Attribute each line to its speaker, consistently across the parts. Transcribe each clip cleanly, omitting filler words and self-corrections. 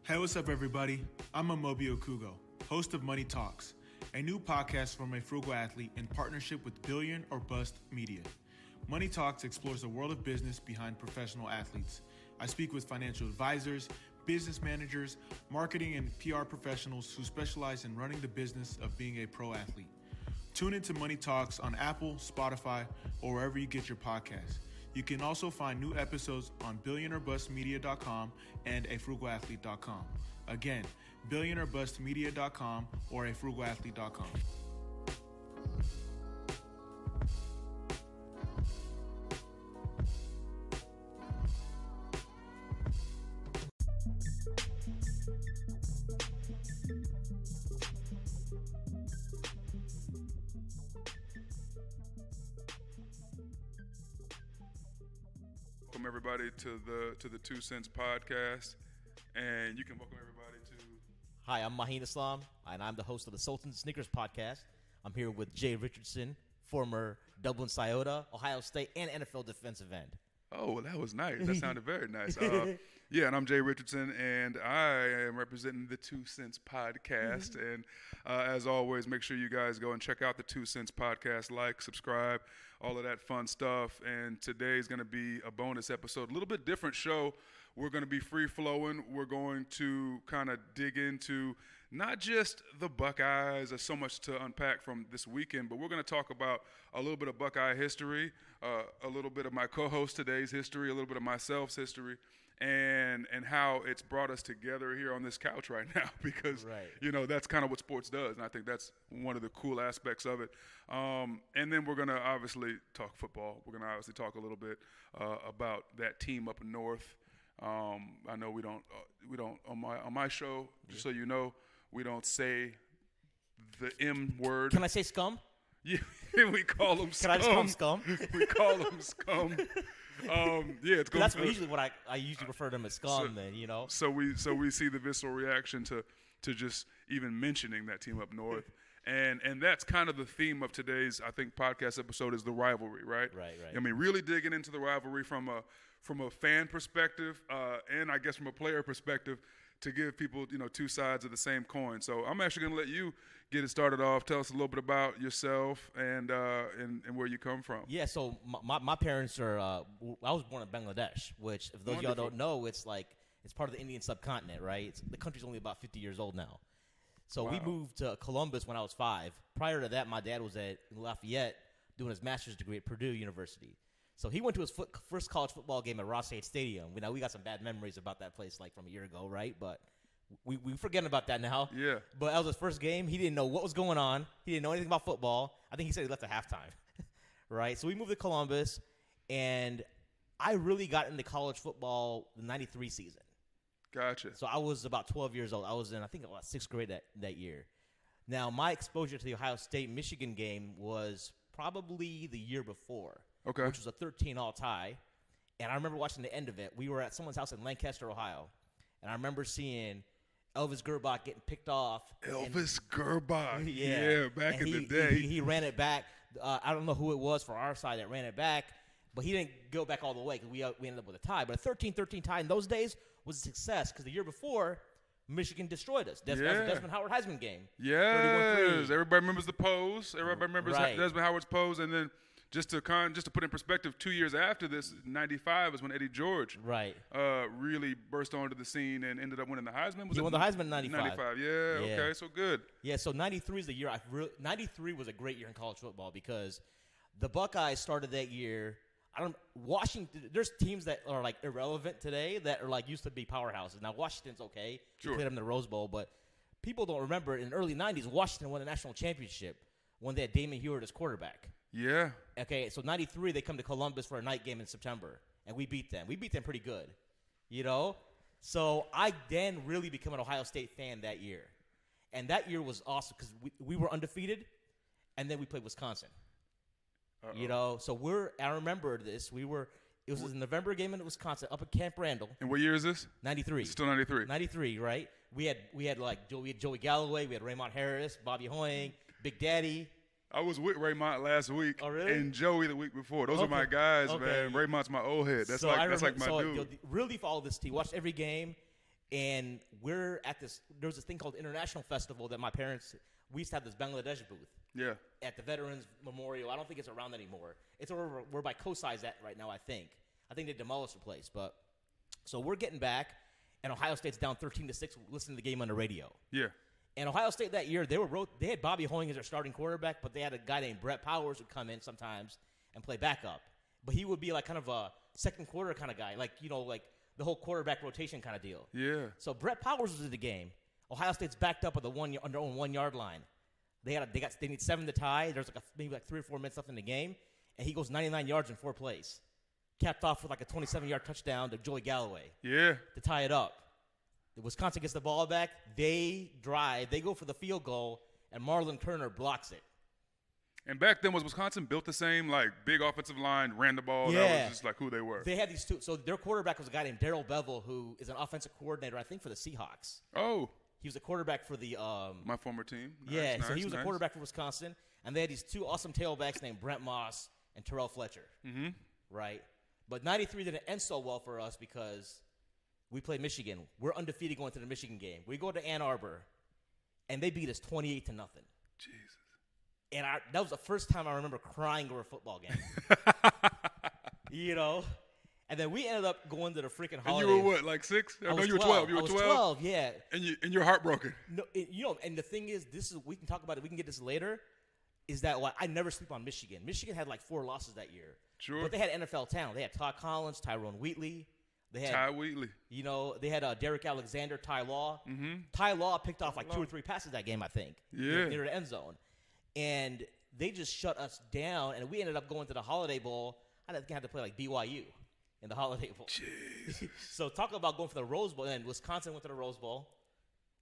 Speaker 1: Hey, what's up, everybody? I'm Amobi Okugo, host of Money Talks, a new podcast from a frugal athlete in partnership with Billion or Bust Media. Money Talks explores the world of business behind professional athletes. I speak with financial advisors, business managers, marketing and PR professionals who specialize in running the business of being a pro athlete. Tune into Money Talks on Apple, Spotify, or wherever you get your podcasts. You can also find new episodes on billionourbustmedia.com and afrugalathlete.com. Again, billionourbustmedia.com or afrugalathlete.com.
Speaker 2: Welcome everybody to the 2 Cents podcast, and you can welcome everybody to.
Speaker 3: Hi, I'm Mahin Islam, and I'm the host of the Sultans Sneakers podcast. I'm here with Jay Richardson, former Dublin Scioto, Ohio State, and NFL defensive end.
Speaker 2: Oh, well, that was nice. That sounded very nice. Yeah, and I'm Jay Richardson, and I am representing the 2 Cents podcast. And as always, make sure you guys go and check out the 2 Cents podcast, like, subscribe, all of that fun stuff. And today's going to be a bonus episode, a little bit different show. We're going to be free-flowing. We're going to kind of dig into not just the Buckeyes. There's so much to unpack from this weekend, but we're going to talk about a little bit of Buckeye history, a little bit of my co-host today's history, a little bit of myself's history, and how it's brought us together here on this couch right now because, you know, that's kind of what sports does, and I think that's one of the cool aspects of it. And then we're going to obviously talk football. We're going to obviously talk a little bit about that team up north. I know we don't on my show, just so you know, we don't say the M word.
Speaker 3: Can I say scum?
Speaker 2: Yeah, we call them scum.
Speaker 3: Can I just call them scum?
Speaker 2: We call them scum. Yeah, it's good.
Speaker 3: That's usually what I usually refer to them as scum. Then you know.
Speaker 2: So we see the visceral reaction to just even mentioning that team up north, and that's kind of the theme of today's, I think, podcast episode is the rivalry, right?
Speaker 3: Right.
Speaker 2: I mean, really digging into the rivalry from a fan perspective, and I guess from a player perspective, to give people, you know, two sides of the same coin. So I'm actually going to let you get it started off. Tell us a little bit about yourself and where you come from.
Speaker 3: Yeah, so my parents are I was born in Bangladesh, which, if those of y'all don't know, it's part of the Indian subcontinent, right? The country's only about 50 years old now. So we moved to Columbus when I was 5. Prior to that, my dad was at Lafayette doing his master's degree at Purdue University. So he went to his first college football game at Ross-Ade Stadium. We got some bad memories about that place like from a year ago, right? But we forgetting about that now.
Speaker 2: Yeah.
Speaker 3: But that was his first game. He didn't know what was going on. He didn't know anything about football. I think he said he left at halftime, right? So we moved to Columbus, and I really got into college football the 93 season.
Speaker 2: Gotcha.
Speaker 3: So I was about 12 years old. I was in, I think, about 6th grade that year. Now, my exposure to the Ohio State-Michigan game was probably the year before.
Speaker 2: Okay.
Speaker 3: Which was a 13-all tie. And I remember watching the end of it. We were at someone's house in Lancaster, Ohio. And I remember seeing Elvis Gerbach getting picked off.
Speaker 2: Elvis Gerbach.
Speaker 3: Yeah,
Speaker 2: back
Speaker 3: and
Speaker 2: in the day.
Speaker 3: He ran it back. I don't know who it was for our side that ran it back. But he didn't go back all the way because we ended up with a tie. But a 13-13 tie in those days was a success because the year before, Michigan destroyed us. That's the Desmond Howard Heisman game.
Speaker 2: Yes. Everybody remembers the pose. Everybody remembers Desmond Howard's pose. And then just to put in perspective, 2 years after this, 95 is when Eddie George really burst onto the scene and ended up winning the Heisman.
Speaker 3: He won the Heisman in 95.
Speaker 2: 95, yeah, okay, so good.
Speaker 3: Yeah, so 93 is the year. 93 was a great year in college football because the Buckeyes started that year. Washington, there's teams that are like irrelevant today that are like used to be powerhouses. Now Washington's okay.
Speaker 2: Sure.
Speaker 3: They played them in the Rose Bowl, but people don't remember in the early 90s, Washington won the national championship when they had Damon Hewitt as quarterback.
Speaker 2: Yeah.
Speaker 3: Okay, so 93, they come to Columbus for a night game in September, and we beat them. We beat them pretty good, you know? So I then really became an Ohio State fan that year. And that year was awesome because we were undefeated, and then we played Wisconsin. Uh-oh. You know, so I remember this. It was a November game in Wisconsin up at Camp Randall.
Speaker 2: And what year is this?
Speaker 3: 93.
Speaker 2: It's still 93.
Speaker 3: 93, right? We had Joey Galloway, we had Raymond Harris, Bobby Hoying, Big Daddy.
Speaker 2: I was with Raymond last week.
Speaker 3: Oh, really?
Speaker 2: And Joey the week before. Those are my guys, man. Raymond's my old head. That's like my dude.
Speaker 3: Really followed this team. Watched every game. And we're at there was this thing called International Festival that we used to have this Bangladesh booth.
Speaker 2: Yeah.
Speaker 3: At the Veterans Memorial. I don't think it's around anymore. It's over where by Kosai's at right now, I think. I think they demolished the place. But so we're getting back, and Ohio State's down 13-6, listening to the game on the radio.
Speaker 2: Yeah.
Speaker 3: And Ohio State that year, they had Bobby Hoying as their starting quarterback, but they had a guy named Brett Powers who'd come in sometimes and play backup. But he would be like kind of a second quarter kind of guy, like the whole quarterback rotation kind of deal.
Speaker 2: Yeah.
Speaker 3: So Brett Powers was in the game. Ohio State's backed up at on their own 1 yard line. They need 7 to tie. There's maybe 3 or 4 minutes left in the game, and he goes 99 yards in 4 plays, capped off with like a 27-yard touchdown to Joey Galloway.
Speaker 2: Yeah.
Speaker 3: To tie it up. Wisconsin gets the ball back. They drive. They go for the field goal, and Marlon Turner blocks it.
Speaker 2: And back then, was Wisconsin built the same, like, big offensive line, ran the ball?
Speaker 3: Yeah.
Speaker 2: That was just, like, who they were.
Speaker 3: They had these two. So their quarterback was a guy named Darrell Bevel, who is an offensive coordinator, I think, for the Seahawks.
Speaker 2: Oh.
Speaker 3: He was a quarterback for the
Speaker 2: my former team.
Speaker 3: Nice, so he was
Speaker 2: nice.
Speaker 3: a quarterback for Wisconsin. And they had these two awesome tailbacks named Brent Moss and Terrell Fletcher.
Speaker 2: Mm-hmm.
Speaker 3: Right? But 93 didn't end so well for us because we played Michigan. We're undefeated going to the Michigan game. We go to Ann Arbor, and they beat us 28-0.
Speaker 2: Jesus.
Speaker 3: And that was the first time I remember crying over a football game. And then we ended up going to the freaking holiday.
Speaker 2: And you were what, like 6?
Speaker 3: I was
Speaker 2: you were 12. You were
Speaker 3: 12. I was 12, yeah.
Speaker 2: And you're heartbroken.
Speaker 3: No, and the thing is, we can talk about it. We can get this later. Is that I never sleep on Michigan. Michigan had like 4 losses that year.
Speaker 2: Sure.
Speaker 3: But they had NFL talent. They had Todd Collins, Tyrone Wheatley. They had
Speaker 2: Ty Wheatley.
Speaker 3: They had Derek Alexander, Ty Law.
Speaker 2: Mm-hmm.
Speaker 3: Ty Law picked off like 2 or 3 passes that game, I think.
Speaker 2: Yeah.
Speaker 3: Near the end zone. And they just shut us down, and we ended up going to the Holiday Bowl. I think I had to play like BYU in the Holiday Bowl.
Speaker 2: Jeez.
Speaker 3: So talk about going for the Rose Bowl. And Wisconsin went to the Rose Bowl,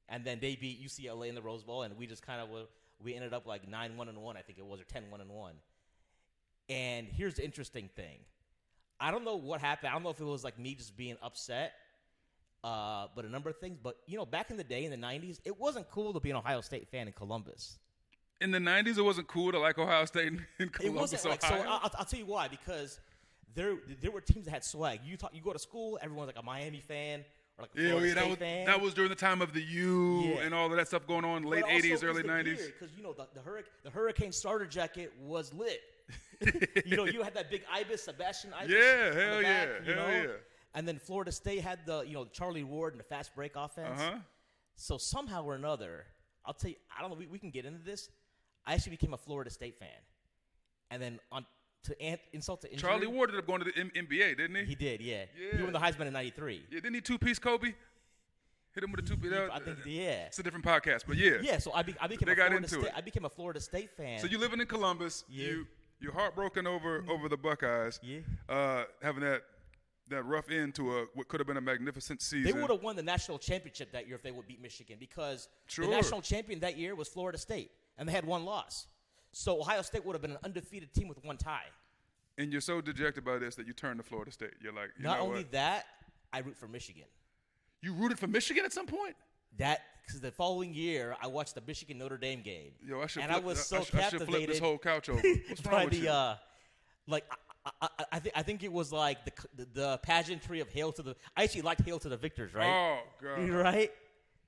Speaker 3: and then they beat UCLA in the Rose Bowl, and we just kind of we ended up like 9-1-1, I think it was, or 10-1-1. And here's the interesting thing. I don't know what happened. I don't know if it was like me just being upset, but a number of things. But, back in the day in the 90s, it wasn't cool to be an Ohio State fan in Columbus.
Speaker 2: In the 90s, it wasn't cool to like Ohio State in Columbus,
Speaker 3: it wasn't like,
Speaker 2: Ohio?
Speaker 3: So I'll tell you why. Because there were teams that had swag. You go to school, everyone's like a Miami fan or like a Florida State fan.
Speaker 2: That was during the time of the U and all of that stuff going on, late 80s, early 90s.
Speaker 3: Because, the Hurricane starter jacket was lit. You had that big Sebastian Ibis.
Speaker 2: Yeah, hell yeah.
Speaker 3: And then Florida State had the Charlie Ward and the fast break offense.
Speaker 2: Uh-huh.
Speaker 3: So somehow or another, I'll tell you, I don't know, we can get into this. I actually became a Florida State fan. And then insult to injury.
Speaker 2: Charlie Ward ended up going to the NBA, didn't he?
Speaker 3: He did, yeah. He won the Heisman in 93.
Speaker 2: Yeah, didn't he two-piece Kobe? Hit him with a two-piece.
Speaker 3: I think, yeah.
Speaker 2: It's a different podcast, but yeah.
Speaker 3: Yeah, so I became a Florida State fan.
Speaker 2: So you're living in Columbus.
Speaker 3: Yeah.
Speaker 2: You're heartbroken over the Buckeyes.
Speaker 3: Yeah.
Speaker 2: Having that rough end to what could have been a magnificent season.
Speaker 3: They would have won the national championship that year if they would beat Michigan because
Speaker 2: Sure.
Speaker 3: the national champion that year was Florida State, and they had 1 loss. So Ohio State would have been an undefeated team with 1 tie.
Speaker 2: And you're so dejected by this that you turn to Florida State. You're like,
Speaker 3: Not only that, I root for Michigan.
Speaker 2: You rooted for Michigan at some point?
Speaker 3: Because the following year, I watched the Michigan-Notre Dame game.
Speaker 2: Yo, I should
Speaker 3: captivated
Speaker 2: I should flip this whole couch over. What's wrong with you?
Speaker 3: I think it was like the pageantry of Hail to the – I actually liked Hail to the Victors, right?
Speaker 2: Oh, God.
Speaker 3: Right?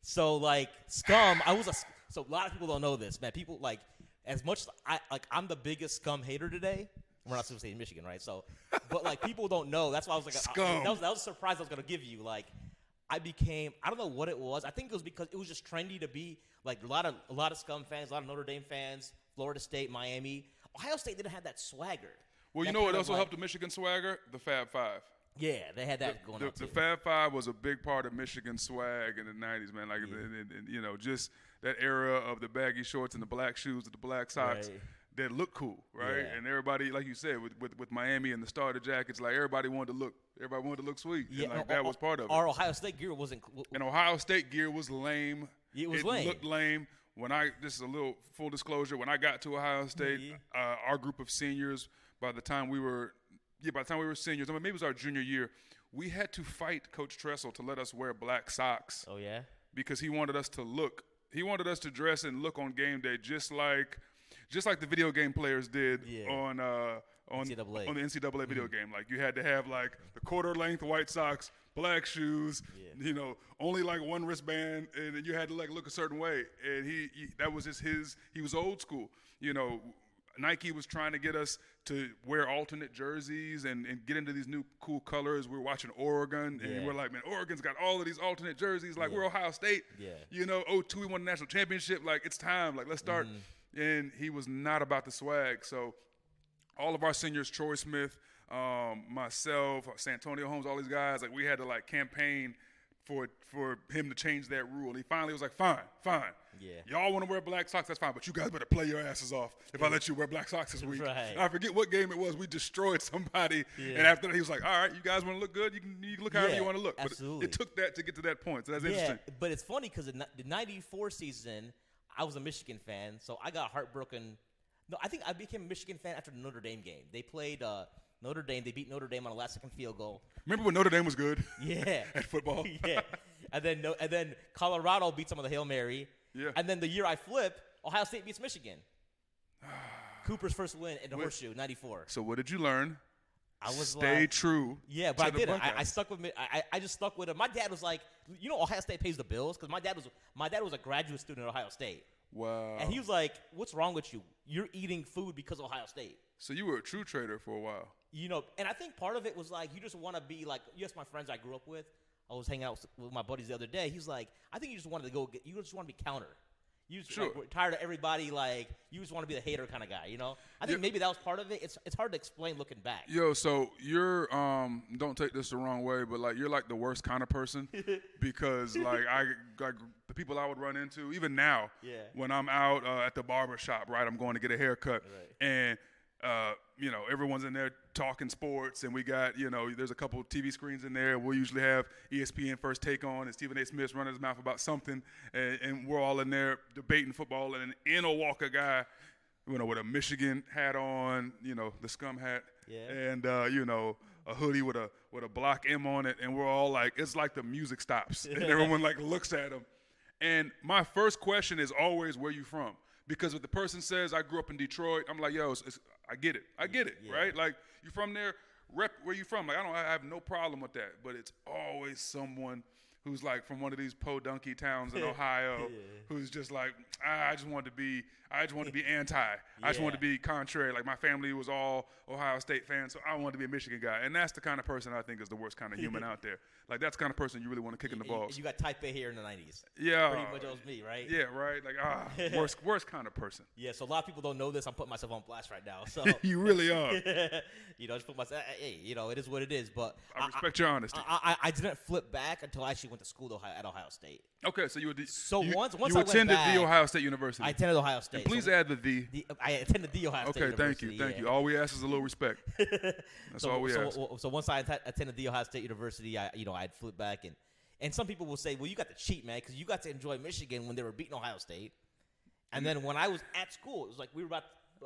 Speaker 3: So, like, Scum – so a lot of people don't know this, man. People, like, as much as I'm the biggest Scum hater today. We're not supposed to say in Michigan, right? So, but, like, people don't know. That's why I was like –
Speaker 2: Scum.
Speaker 3: That was a surprise I was going to give you. Like, I don't know what it was. I think it was because it was just trendy to be, like, a lot of Scum fans, a lot of Notre Dame fans, Florida State, Miami. Ohio State didn't have that swagger.
Speaker 2: Well, you know what also helped the Michigan swagger? The Fab Five.
Speaker 3: Yeah, they had that going on, too.
Speaker 2: The Fab Five was a big part of Michigan swag in the 90s, man. Like, and, just that era of the baggy shorts and the black shoes and the black socks.
Speaker 3: Right.
Speaker 2: That looked cool, right?
Speaker 3: Yeah.
Speaker 2: And everybody, like you said, with Miami and the starter jackets, like everybody wanted to look sweet.
Speaker 3: Yeah,
Speaker 2: and like that was part of it.
Speaker 3: Our Ohio State gear wasn't.
Speaker 2: And Ohio State gear was lame.
Speaker 3: It was lame.
Speaker 2: It looked lame. This is a little full disclosure. When I got to Ohio State, our group of seniors, by the time we were seniors, maybe it was our junior year, we had to fight Coach Tressel to let us wear black socks.
Speaker 3: Oh yeah.
Speaker 2: Because he wanted us to look. He wanted us to dress and look on game day just like the video game players did on the NCAA video game. Like you had to have like the quarter length white socks, black shoes, only like one wristband, and you had to like look a certain way. And he that was just he was old school. Nike was trying to get us to wear alternate jerseys and get into these new cool colors. We were watching Oregon, and we're like, man, Oregon's got all of these alternate jerseys. Like, we're Ohio State. Yeah. 02, we won the national championship. Like, it's time. Like, let's start. And he was not about the swag. So all of our seniors, Troy Smith, myself, Santonio Holmes, all these guys, like, we had to, like, campaign for him to change that rule. And he finally was like, fine. Yeah. Y'all want to wear black socks, that's fine, but you guys better play your asses off if I let you wear black socks this week.
Speaker 3: Right.
Speaker 2: I forget what game it was. We destroyed somebody, and after that he was like, all right, you guys want to look good? You can look however you want to look.
Speaker 3: Absolutely.
Speaker 2: But it took that to get to that point, so that's interesting.
Speaker 3: But it's funny because the 94 season, I was a Michigan fan, so I got heartbroken. No, I think I became a Michigan fan after the Notre Dame game. They played Notre Dame. They beat Notre Dame on a last-second field goal.
Speaker 2: Remember when Notre Dame was good?
Speaker 3: Yeah.
Speaker 2: At football?
Speaker 3: Yeah. And then Colorado beats them with a Hail Mary.
Speaker 2: Yeah.
Speaker 3: And then the year I flip, Ohio State beats Michigan. Cooper's first win in the Horseshoe, 94.
Speaker 2: So what did you learn?
Speaker 3: I was
Speaker 2: Stay true.
Speaker 3: Yeah, but I didn't. I stuck with me. I just stuck with it. My dad was like, Ohio State pays the bills because my dad was a graduate student at Ohio State.
Speaker 2: Wow.
Speaker 3: And he was like, "What's wrong with you? You're eating food because of Ohio State."
Speaker 2: So you were a true trader for a while.
Speaker 3: And I think part of it was like you just want to be like, yes, my friends I grew up with. I was hanging out with my buddies the other day. He's like, I think you just wanted to you just want to be counter. You just like, tired of everybody, like, you just want to be the hater kind of guy, I think maybe that was part of it. It's hard to explain looking back.
Speaker 2: Yo, so you're, don't take this the wrong way, but, like, you're, like, the worst kind of person because, like, the people I would run into, even now, when I'm out at the barber shop, right, I'm going to get a haircut, and everyone's in there talking sports, and we got, there's a couple of TV screens in there. We'll usually have ESPN First Take on, and Stephen A. Smith's running his mouth about something, and we're all in there debating football, and in will walk a guy, with a Michigan hat on, the scum hat, and a hoodie with a block M on it, and we're all like, it's like the music stops, and everyone like looks at him, and my first question is always, where you from? Because if the person says, I grew up in Detroit, I'm like, yo, I get it, right? Like, you from there, rep where you from. Like, I have no problem with that. But it's always someone who's, like, from one of these podunky towns in Ohio who's just like, I just want to be anti. I just want to be contrary. Like, my family was all Ohio State fans, so I wanted to be a Michigan guy. And that's the kind of person I think is the worst kind of human out there. Like, that's the kind of person you really want to kick in the balls.
Speaker 3: You got type A here in the 90s.
Speaker 2: Yeah.
Speaker 3: Pretty much that was me, right?
Speaker 2: Yeah, right. Like, worst kind of person.
Speaker 3: Yeah, so a lot of people don't know this. I'm putting myself on blast right now. So
Speaker 2: you really are.
Speaker 3: Just put myself, hey, it is what it is. But
Speaker 2: I respect your honesty.
Speaker 3: I didn't flip back until I actually went to school at Ohio State.
Speaker 2: Okay, so you
Speaker 3: attended
Speaker 2: the Ohio State University.
Speaker 3: I attended Ohio State.
Speaker 2: And please add the.
Speaker 3: I attended the Ohio State University.
Speaker 2: Okay, thank you. All we ask is a little respect. That's all we ask.
Speaker 3: So once I attended the Ohio State University, I'd flip back and some people will say, well, you got to cheat, man, because you got to enjoy Michigan when they were beating Ohio State. And then when I was at school, it was like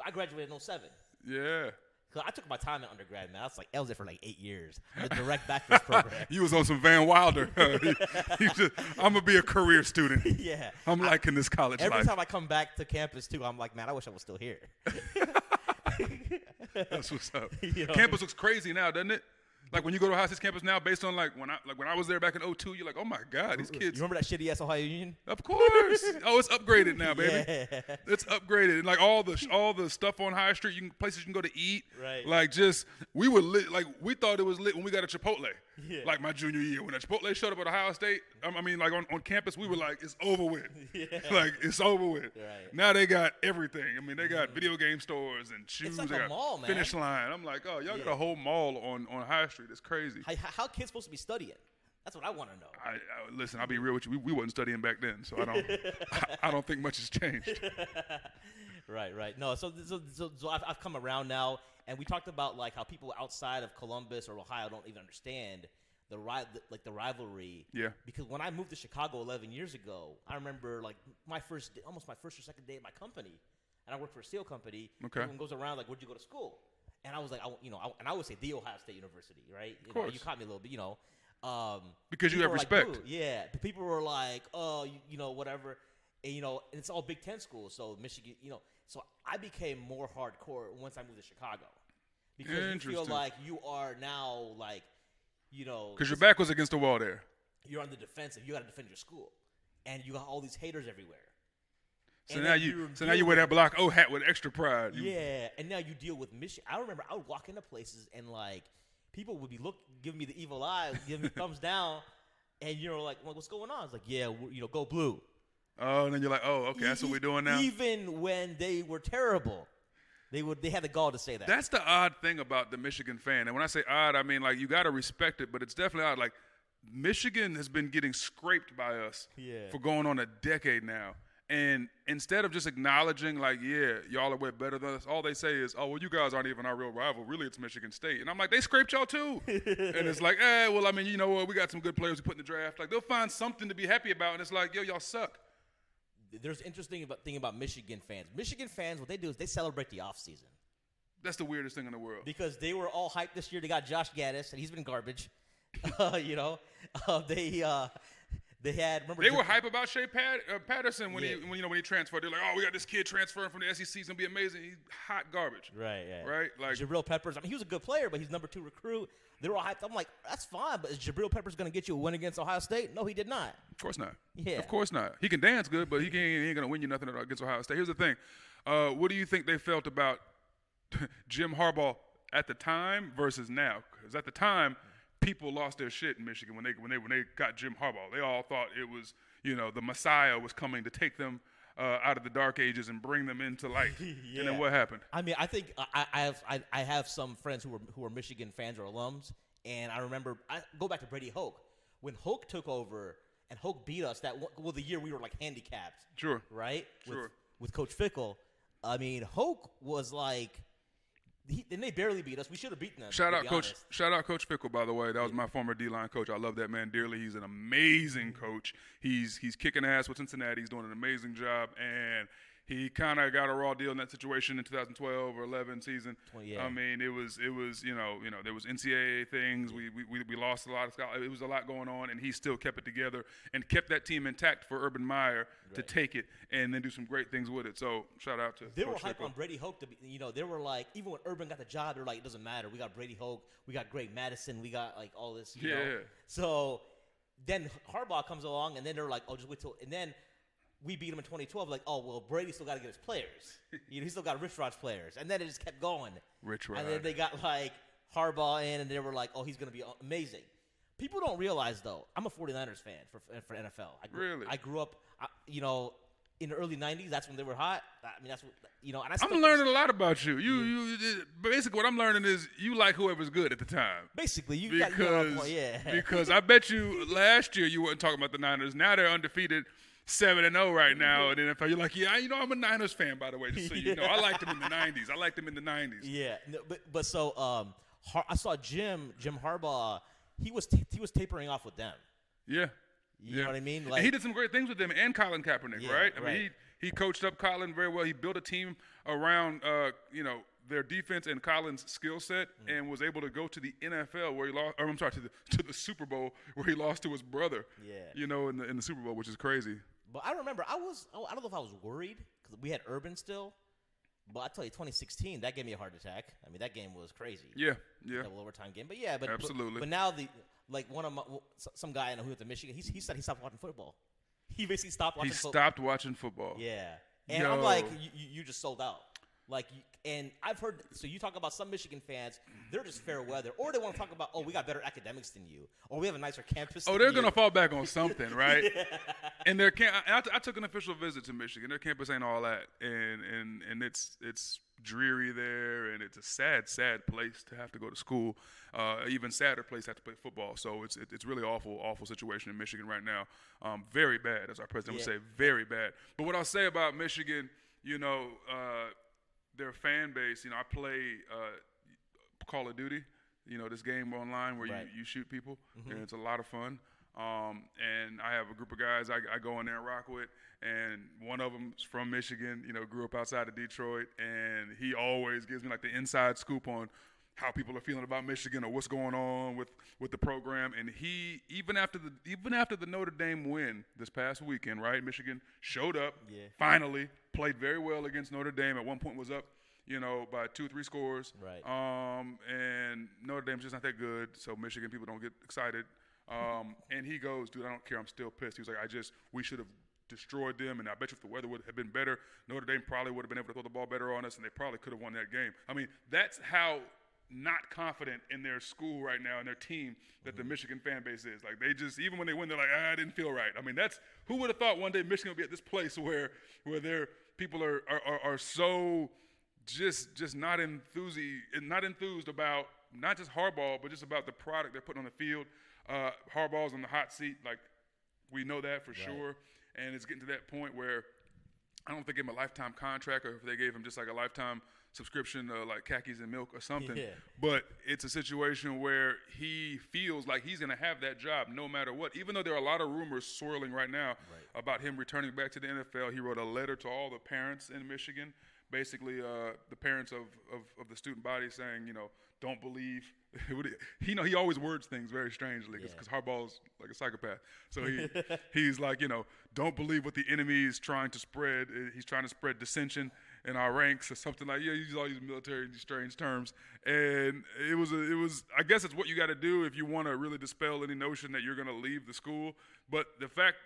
Speaker 3: I graduated in 07.
Speaker 2: Yeah.
Speaker 3: Because I took my time in undergrad, man. I was there for like 8 years. The direct bachelor's program.
Speaker 2: You was on some Van Wilder. I'm going to be a career student.
Speaker 3: Yeah.
Speaker 2: I'm liking this college life.
Speaker 3: Every time I come back to campus, too, I'm like, man, I wish I was still here.
Speaker 2: That's what's up. Campus looks crazy now, doesn't it? Like when you go to Ohio State's campus now, based on when I was there back in 02, you're like, oh my God, these kids.
Speaker 3: You remember that shitty ass Ohio Union?
Speaker 2: Of course. Oh, it's upgraded now, baby.
Speaker 3: Yeah.
Speaker 2: It's upgraded, and like all the stuff on High Street, places you can go to eat.
Speaker 3: Right.
Speaker 2: Like we were lit. Like we thought it was lit when we got a Chipotle.
Speaker 3: Yeah.
Speaker 2: Like my junior year, when a Chipotle showed up at Ohio State, like on campus, we were like, it's over with.
Speaker 3: Yeah.
Speaker 2: Like it's over with.
Speaker 3: Right.
Speaker 2: Now they got everything. I mean, they got video game stores and shoes.
Speaker 3: It's like
Speaker 2: they got
Speaker 3: a mall, man.
Speaker 2: Finish Line. I'm like, oh, y'all got a whole mall on High Street. It's crazy.
Speaker 3: How kids supposed to be studying? That's what I want to know.
Speaker 2: Listen, I'll be real with you. We wasn't studying back then, so I don't think much has changed.
Speaker 3: Right. No, so I've come around now, and we talked about like how people outside of Columbus or Ohio don't even understand the rivalry.
Speaker 2: Yeah.
Speaker 3: Because when I moved to Chicago 11 years ago, I remember like almost my first or second day at my company, and I worked for a steel company.
Speaker 2: Okay.
Speaker 3: Everyone goes around like, where'd you go to school? And I was like, and I would say the Ohio State University, right?
Speaker 2: Of course.
Speaker 3: You caught me a little bit,
Speaker 2: because you have respect.
Speaker 3: Like, yeah. People were like, oh, whatever. And, and it's all Big Ten schools. So Michigan, so I became more hardcore once I moved to Chicago. Because you feel like you are now like,
Speaker 2: Because your back was against the wall there.
Speaker 3: You're on the defensive. You got to defend your school, and you got all these haters everywhere.
Speaker 2: So now you wear that Block O hat with extra pride.
Speaker 3: Yeah, and now you deal with Michigan. I remember I would walk into places and like people would be giving me the evil eye, giving me thumbs down, and like, what's going on? It's like, yeah, go blue.
Speaker 2: Oh, and then you're like, oh, okay, that's what we're doing now.
Speaker 3: Even when they were terrible, they had the gall to say that.
Speaker 2: That's the odd thing about the Michigan fan, and when I say odd, I mean like you got to respect it, but it's definitely odd. Like Michigan has been getting scraped by us for going on a decade now. And instead of just acknowledging, like, yeah, y'all are way better than us, all they say is, oh, well, you guys aren't even our real rival. Really, it's Michigan State. And I'm like, they scraped y'all too. And it's like, well, I mean, you know what? We got some good players we put in the draft. Like, they'll find something to be happy about. And it's like, yo, y'all suck.
Speaker 3: There's an interesting thing about Michigan fans. Michigan fans, what they do is they celebrate the offseason.
Speaker 2: That's the weirdest thing in the world.
Speaker 3: Because they were all hyped this year. They got Josh Gaddis, and he's been garbage. They had. Remember
Speaker 2: they were hype about Shea Patterson when he transferred. They're like, oh, we got this kid transferring from the SEC. He's gonna be amazing. He's hot garbage.
Speaker 3: Right. Yeah.
Speaker 2: Right. Like
Speaker 3: Jabril Peppers. I mean, he was a good player, but he's number 2 recruit. They were all hyped. I'm like, that's fine, but is Jabril Peppers gonna get you a win against Ohio State? No, he did not.
Speaker 2: Of course not.
Speaker 3: Yeah.
Speaker 2: Of course not. He can dance good, but he ain't gonna win you nothing against Ohio State. Here's the thing. What do you think they felt about Jim Harbaugh at the time versus now? Because at the time, people lost their shit in Michigan when they got Jim Harbaugh. They all thought it was, the Messiah was coming to take them out of the dark ages and bring them into light. And then what happened?
Speaker 3: I mean, I think I have some friends who are Michigan fans or alums, and I remember I go back to Brady Hoke when Hoke took over and Hoke beat us the year we were like handicapped.
Speaker 2: Sure.
Speaker 3: Right.
Speaker 2: Sure.
Speaker 3: With Coach Fickle, I mean, Hoke was like. And they barely beat us. We should have beaten them.
Speaker 2: Shout out Coach Fickle, by the way. That was my former D-line coach. I love that man dearly. He's an amazing coach. He's kicking ass with Cincinnati. He's doing an amazing job. And he kind of got a raw deal in that situation in 2012 or 11 season. I mean, it was there was NCAA things. We lost a lot of scholars. It was a lot going on, and he still kept it together and kept that team intact for Urban Meyer to take it and then do some great things with it. So shout out to
Speaker 3: they
Speaker 2: Coach
Speaker 3: were hyped
Speaker 2: Fickle.
Speaker 3: on Brady Hoke to be. They were like, even when Urban got the job, they were like, it doesn't matter. We got Brady Hoke. We got Greg Madison. We got like all this. You know? So then Harbaugh comes along, and then they're like, oh, just wait till. And then we beat him in 2012. Like, oh, well, Brady still got to get his players. He still got Rich Rod's players. And then it just kept going.
Speaker 2: Rich Rod.
Speaker 3: And then they got, like, Harbaugh in, and they were like, oh, he's going to be amazing. People don't realize, though, I'm a 49ers fan for NFL.
Speaker 2: Really?
Speaker 3: I grew up, in the early 90s. That's when they were hot. I mean, that's what, and
Speaker 2: I'm learning a lot about you. You basically what I'm learning is you like whoever's good at the time.
Speaker 3: Basically,
Speaker 2: because I bet you last year you weren't talking about the Niners. Now they're undefeated. 7-0 right now, and then if you're like, I'm a Niners fan, by the way, just so you know. I liked them in the 90s.
Speaker 3: Yeah, but so I saw Jim Harbaugh. He was tapering off with them.
Speaker 2: Yeah,
Speaker 3: you know what I mean. Like,
Speaker 2: and he did some great things with them and Colin Kaepernick, right? I mean, he coached up Colin very well. He built a team around their defense and Colin's skill set, and was able to go to the NFL where he lost. Or I'm sorry, to the Super Bowl where he lost to his brother.
Speaker 3: Yeah,
Speaker 2: in the Super Bowl, which is crazy.
Speaker 3: But I remember I don't know if I was worried because we had Urban still. But I tell you, 2016, that gave me a heart attack. I mean, that game was crazy.
Speaker 2: Yeah.
Speaker 3: Double overtime game. But
Speaker 2: absolutely.
Speaker 3: But now some guy who went to Michigan, he said he stopped watching football. He basically stopped watching football.
Speaker 2: He stopped watching football.
Speaker 3: Yeah. And I'm like, you just sold out. Like, and I've heard, so you talk about some Michigan fans, they're just fair weather. Or they want to talk about, we got better academics than you. Or we have a nicer campus than you.
Speaker 2: They're going to fall back on something, right? And I took an official visit to Michigan. Their campus ain't all that. And it's dreary there, and it's a sad place to have to go to school. Even sadder place to have to play football. So it's really awful situation in Michigan right now. Very bad, as our president would say, very bad. But what I'll say about Michigan, their fan base, I play Call of Duty, this game online where you shoot people, and it's a lot of fun. And I have a group of guys I go in there and rock with, and one of them's from Michigan, grew up outside of Detroit, and he always gives me like the inside scoop on how people are feeling about Michigan or what's going on with the program. And he even after the Notre Dame win this past weekend, right? Michigan showed up, finally played very well against Notre Dame. At one point was up, by 2-3 scores.
Speaker 3: Right.
Speaker 2: And Notre Dame's just not that good, so Michigan people don't get excited. And he goes, dude, I don't care. I'm still pissed. He was like, we should have destroyed them, and I bet you if the weather would have been better, Notre Dame probably would have been able to throw the ball better on us, and they probably could have won that game. I mean, that's how not confident in their school right now and their team that the Michigan fan base is. Like, they just, even when they win, they're like, I didn't feel right. I mean, who would have thought one day Michigan would be at this place where their people are so just not enthused about not just Harbaugh, but just about the product they're putting on the field. Harbaugh's on the hot seat, like, we know that for sure. And it's getting to that point where I don't know if they gave him a lifetime contract or if they gave him just like a lifetime subscription, like khakis and milk or something. Yeah. But it's a situation where he feels like he's going to have that job no matter what. Even though there are a lot of rumors swirling right now about him returning back to the NFL, he wrote a letter to all the parents in Michigan, basically the parents of the student body saying, don't believe. He always words things very strangely because Harbaugh's like a psychopath. So he's like, don't believe what the enemy is trying to spread. He's trying to spread dissension in our ranks or something like. Yeah, he uses all these military strange terms. And it was. I guess it's what you got to do if you want to really dispel any notion that you're going to leave the school. But the fact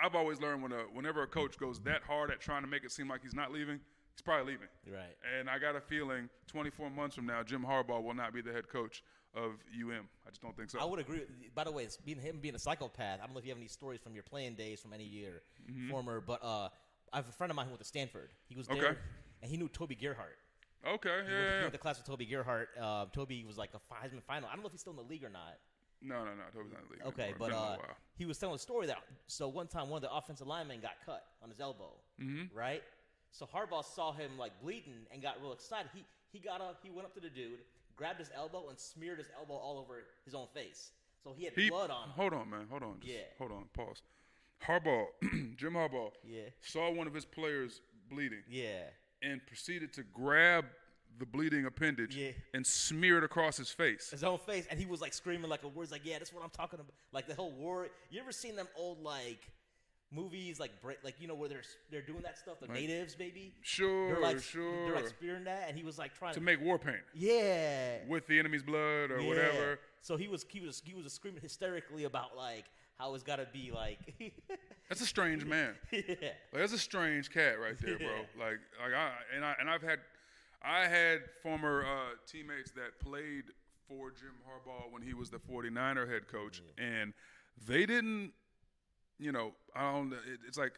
Speaker 2: I've always learned whenever a coach goes that hard at trying to make it seem like he's not leaving, he's probably leaving.
Speaker 3: Right.
Speaker 2: And I got a feeling 24 months from now, Jim Harbaugh will not be the head coach of UM. I just don't think so.
Speaker 3: I would agree. By the way, him being a psychopath, I don't know if you have any stories from your playing days from any year, former, but I have a friend of mine who went to Stanford. He was there, and he knew Toby Gerhart.
Speaker 2: Okay,
Speaker 3: He went to class with Toby Gerhart. Toby was like a Heisman final. I don't know if he's still in the league or not.
Speaker 2: No, Toby's not in the league.
Speaker 3: Okay, but he was telling a story that one time one of the offensive linemen got cut on his elbow, right? So Harbaugh saw him like bleeding and got real excited. He got up, he went up to the dude, grabbed his elbow and smeared his elbow all over his own face. So he had blood on him.
Speaker 2: Hold on, man. Hold on. Hold on. Pause. Harbaugh, Jim Harbaugh, saw one of his players bleeding.
Speaker 3: Yeah.
Speaker 2: And proceeded to grab the bleeding appendage and smear it across his face.
Speaker 3: His own face. And he was like screaming like a word. He's like, yeah, that's what I'm talking about. Like the whole war. You ever seen them old like movies like where they're doing that stuff, the natives maybe?
Speaker 2: Sure.
Speaker 3: They're like spearing that, and he was like trying
Speaker 2: to make war paint.
Speaker 3: Yeah.
Speaker 2: With the enemy's blood or whatever.
Speaker 3: So he was screaming hysterically about like how it's got to be like.
Speaker 2: That's a strange man. Like, that's a strange cat right there, bro. I had former teammates that played for Jim Harbaugh when he was the 49er head coach, and they didn't. It's like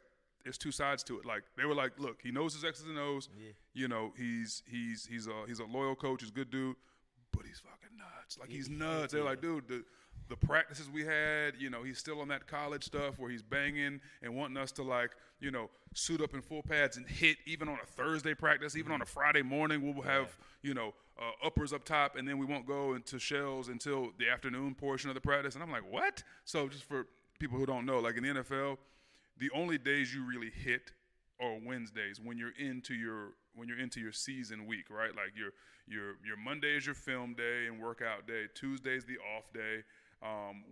Speaker 2: there's two sides to it. Like they were like, look, he knows his X's and O's. Yeah. He's a loyal coach. He's a good dude, but he's fucking nuts. Like he's nuts. They're like, dude, the practices we had, he's still on that college stuff where he's banging and wanting us to like, suit up in full pads and hit even on a Thursday practice, even on a Friday morning. We'll have, uppers up top, and then we won't go into shells until the afternoon portion of the practice. And I'm like, what? So just for people who don't know, like in the NFL, the only days you really hit are Wednesdays when you're into your season week, right? Like your Monday is your film day and workout day. Tuesday's the off day.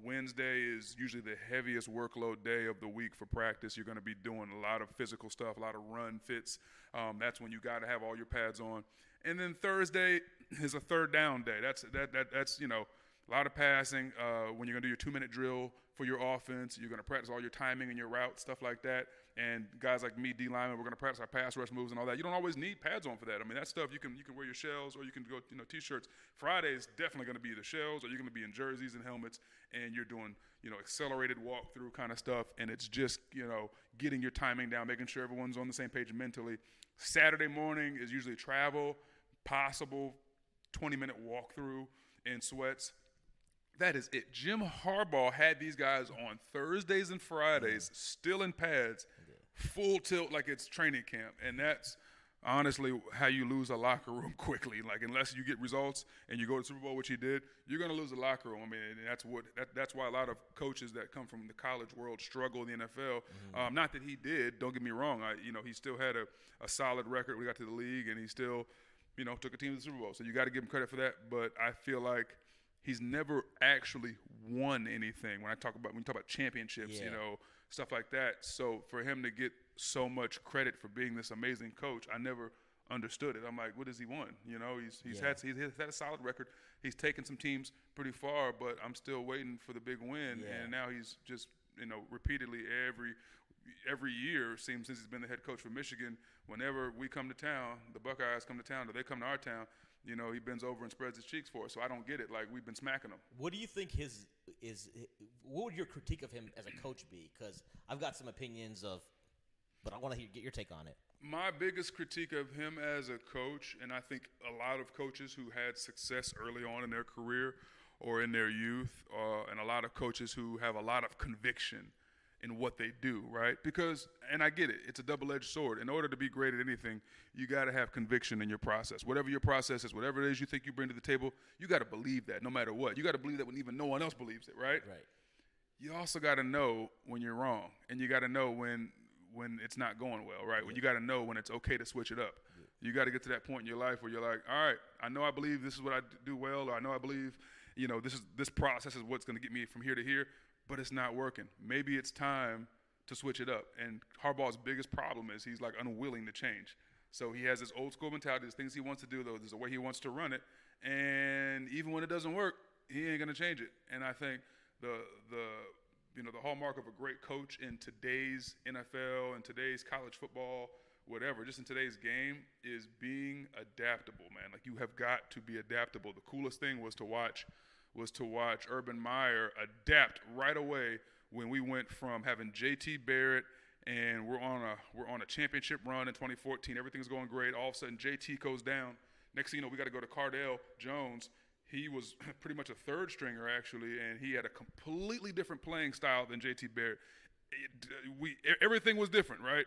Speaker 2: Wednesday is usually the heaviest workload day of the week for practice. You're going to be doing a lot of physical stuff, a lot of run fits. That's when you got to have all your pads on. And then Thursday is a third down day. That's a lot of passing. When you're going to do your 2-minute drill for your offense, you're going to practice all your timing and your route, stuff like that. And guys like me, D lineman, we're going to practice our pass rush moves and all that. You don't always need pads on for that. I mean, that stuff you can wear your shells or you can go T-shirts. Friday is definitely going to be the shells, or you're going to be in jerseys and helmets, and you're doing accelerated walkthrough kind of stuff. And it's just getting your timing down, making sure everyone's on the same page mentally. Saturday morning is usually travel, possible 20-minute walkthrough in sweats. That is it. Jim Harbaugh had these guys on Thursdays and Fridays, still in pads, full tilt like it's training camp. And that's honestly how you lose a locker room quickly. Like, unless you get results and you go to the Super Bowl, which he did, you're going to lose a locker room. I mean, and that's why a lot of coaches that come from the college world struggle in the NFL. Not that he did. Don't get me wrong. He still had a solid record. We got to the league, and he still, took a team to the Super Bowl. So you got to give him credit for that. But I feel like he's never actually won anything. When you talk about championships, stuff like that. So for him to get so much credit for being this amazing coach, I never understood it. I'm like, what does he want? You know, he's had a solid record. He's taken some teams pretty far, but I'm still waiting for the big win.
Speaker 3: Yeah.
Speaker 2: And now he's just, repeatedly every year since he's been the head coach for Michigan, whenever we come to town, the Buckeyes come to town, or they come to our town, he bends over and spreads his cheeks for us. So I don't get it. Like, we've been smacking him.
Speaker 3: What do you think what would your critique of him as a coach be? Because I've got some opinions but I want to get your take on it.
Speaker 2: My biggest critique of him as a coach, and I think a lot of coaches who had success early on in their career or in their youth, and a lot of coaches who have a lot of conviction in what they do, right? Because, and I get it, it's a double-edged sword. In order to be great at anything, you got to have conviction in your process. Whatever your process is, whatever it is you think you bring to the table, you got to believe that no matter what. You got to believe that when even no one else believes it, right?
Speaker 3: Right.
Speaker 2: You also got to know when you're wrong, and you got to know when it's not going well, right? When you got to know when it's okay to switch it up. You got to get to that point in your life where you're like, all right, I know I believe this is what I do well, or I know I believe, this process is what's going to get me from here to here, but it's not working. Maybe it's time to switch it up. And Harbaugh's biggest problem is he's like unwilling to change. So he has this old school mentality. There's things he wants to do, though. There's a way he wants to run it. And even when it doesn't work, he ain't going to change it. And I think the hallmark of a great coach in today's NFL and today's college football, whatever, just in today's game, is being adaptable, man. Like, you have got to be adaptable. The coolest thing was to watch Urban Meyer adapt right away when we went from having J.T. Barrett and we're on a championship run in 2014. Everything's going great. All of a sudden, J.T. goes down. Next thing you know, we got to go to Cardale Jones. He was pretty much a third stringer, actually, and he had a completely different playing style than J.T. Barrett. Everything was different, right?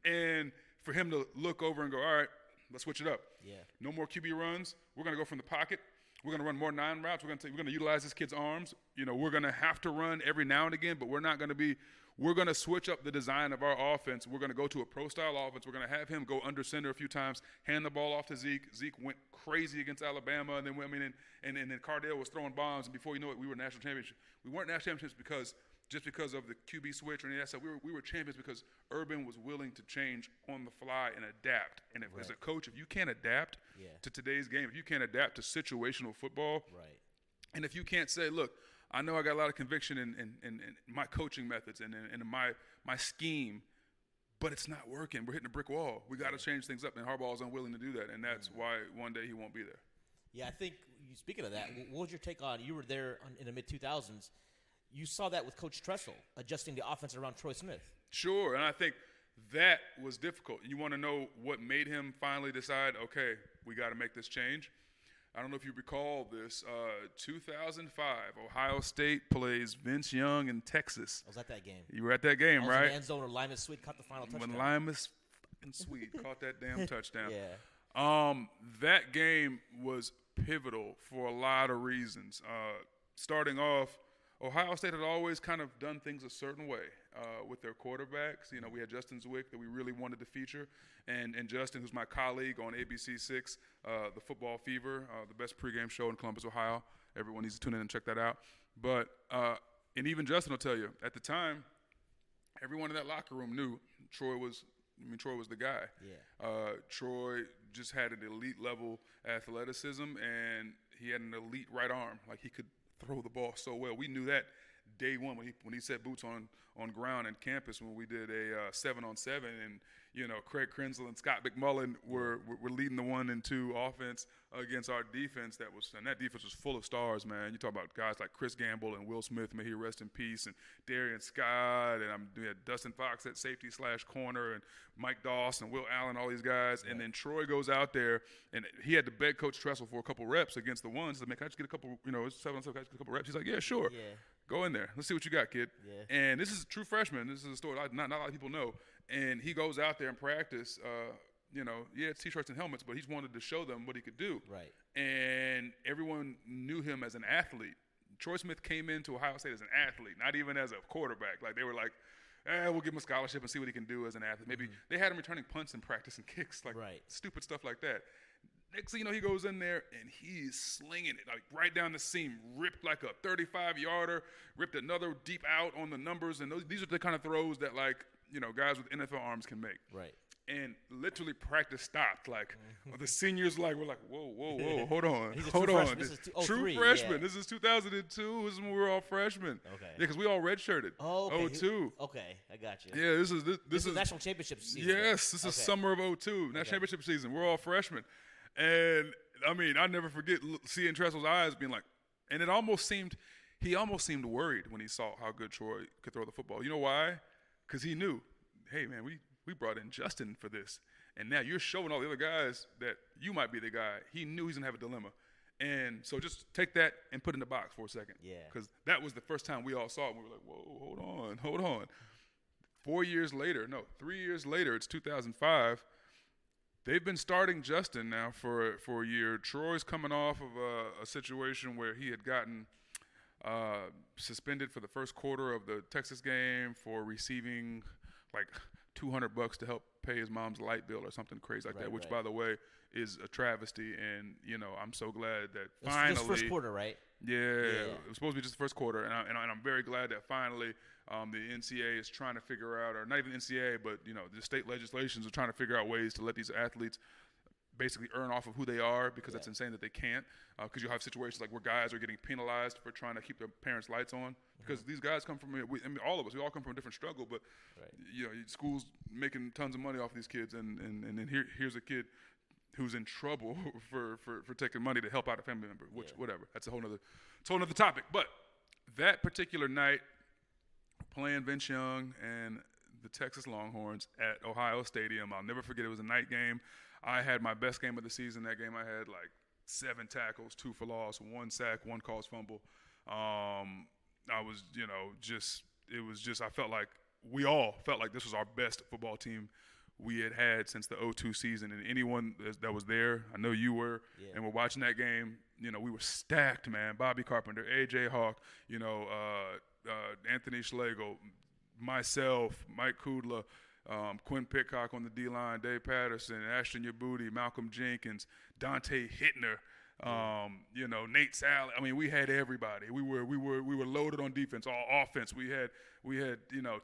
Speaker 2: And for him to look over and go, all right, let's switch it up.
Speaker 3: Yeah.
Speaker 2: No more QB runs. We're going to go from the pocket. We're going to run more 9 routes. We're going to utilize this kid's arms. We're going to have to run every now and again, but we're going to switch up the design of our offense. We're going to go to a pro-style offense. We're going to have him go under center a few times, hand the ball off to Zeke. Zeke went crazy against Alabama, and then then Cardale was throwing bombs, and before you know it, we were national champions. We weren't national champions because of the QB switch or any of that stuff. We were champions because Urban was willing to change on the fly and adapt. And as a coach, if you can't adapt to today's game, if you can't adapt to situational football, and if you can't say, look, I know I got a lot of conviction in my coaching methods and in my scheme, but it's not working. We're hitting a brick wall. We got to change things up, and Harbaugh is unwilling to do that, and that's why one day he won't be there.
Speaker 3: Yeah, I think, speaking of that, what was your take on, you were there in the mid-2000s, you saw that with Coach Tressel, adjusting the offense around Troy Smith.
Speaker 2: Sure, and I think that was difficult. You want to know what made him finally decide, okay, we got to make this change? I don't know if you recall this. 2005, Ohio State plays Vince Young in Texas.
Speaker 3: I was at that game.
Speaker 2: You were at that game, right?
Speaker 3: In the end zone where Limas Sweet caught the final touchdown.
Speaker 2: When Limas Sweet caught that damn touchdown.
Speaker 3: Yeah.
Speaker 2: That game was pivotal for a lot of reasons. Starting off, Ohio State had always kind of done things a certain way with their quarterbacks. We had Justin Zwick that we really wanted to feature, and Justin, who's my colleague on ABC6, the Football Fever, the best pregame show in Columbus, Ohio. Everyone needs to tune in and check that out. But and even Justin will tell you, at the time, everyone in that locker room knew Troy was the guy.
Speaker 3: Yeah.
Speaker 2: Troy just had an elite level athleticism, and he had an elite right arm. Like, he could throw the ball so well. We knew that day one when he set boots on ground and campus when we did a 7-on-7, and Craig Krenzel and Scott McMullen were leading the 1 and 2 offense against our defense. That defense was full of stars, man. You talk about guys like Chris Gamble and Will Smith, may he rest in peace, and Darian Scott, and we had Dustin Fox at safety/corner, and Mike Doss and Will Allen, all these guys. And then Troy goes out there, and he had to beg Coach Tressel for a couple reps against the ones. Like, man, can I just get a couple, it's 7-on-7, can I just get a couple reps? He's like, yeah, sure.
Speaker 3: Yeah.
Speaker 2: Go in there. Let's see what you got, kid.
Speaker 3: Yeah.
Speaker 2: And this is a true freshman. This is a story not a lot of people know. And he goes out there and practice, it's T-shirts and helmets, but he's wanted to show them what he could do.
Speaker 3: Right.
Speaker 2: And everyone knew him as an athlete. Troy Smith came into Ohio State as an athlete, not even as a quarterback. Like, they were like, we'll give him a scholarship and see what he can do as an athlete. Maybe they had him returning punts and practice and kicks, like stupid stuff like that. Next thing you know, he goes in there, and he's slinging it, like, right down the seam, ripped like a 35-yarder, ripped another deep out on the numbers. And these are the kind of throws that, like, guys with NFL arms can make.
Speaker 3: Right.
Speaker 2: And literally practice stopped. Like the seniors, we're like, whoa, hold on.
Speaker 3: This is
Speaker 2: true freshman. Yeah. This is 2002. This is when we were all freshmen.
Speaker 3: Okay.
Speaker 2: Yeah, because we all redshirted.
Speaker 3: Oh, okay.
Speaker 2: 02.
Speaker 3: Okay, I got you.
Speaker 2: Yeah, this is
Speaker 3: national championship season.
Speaker 2: Yes, this is summer of 02, national championship season. We're all freshmen, and I mean, I never forget seeing Tressel's eyes being like, and he almost seemed worried when he saw how good Troy could throw the football. You know why? Because he knew, hey man, we brought in Justin for this, and now you're showing all the other guys that you might be the guy. He knew he's going to have a dilemma. And so just take that and put it in the box for a second.
Speaker 3: Yeah.
Speaker 2: Because that was the first time we all saw it, and we were like, whoa, hold on. 3 years later, it's 2005. They've been starting Justin now for a year. Troy's coming off of a situation where he had gotten suspended for the first quarter of the Texas game for receiving like $200 to help pay his mom's light bill or something crazy like that, which, by the way, is a travesty. And, I'm so glad that finally –
Speaker 3: This first quarter, right?
Speaker 2: Yeah, it was supposed to be just the first quarter. And I'm very glad that finally the NCAA is trying to figure out – or not even the NCAA, but, the state legislations are trying to figure out ways to let these athletes basically earn off of who they are, because that's insane that they can't. Because you'll have situations like where guys are getting penalized for trying to keep their parents' lights on. Because these guys come from, all of us, we all come from a different struggle. But schools making tons of money off these kids, and then here's a kid who's in trouble for taking money to help out a family member. Which whatever, that's a whole nother topic. But that particular night, playing Vince Young and the Texas Longhorns at Ohio Stadium, I'll never forget. It was a night game. I had my best game of the season. That game I had like 7 tackles, 2 for loss, 1 sack, 1 caused fumble. I was, I felt like we all felt like this was our best football team we had since the 02 season. And anyone that was there, I know you were, and we're watching that game, we were stacked, man. Bobby Carpenter, A.J. Hawk, Anthony Schlegel, myself, Mike Kudla, Quinn Pitcock on the D-line, Dave Patterson, Ashton Yabuti, Malcolm Jenkins, Dante Hittner, Nate Sally. I mean, we had everybody. We were loaded on defense, all offense. We had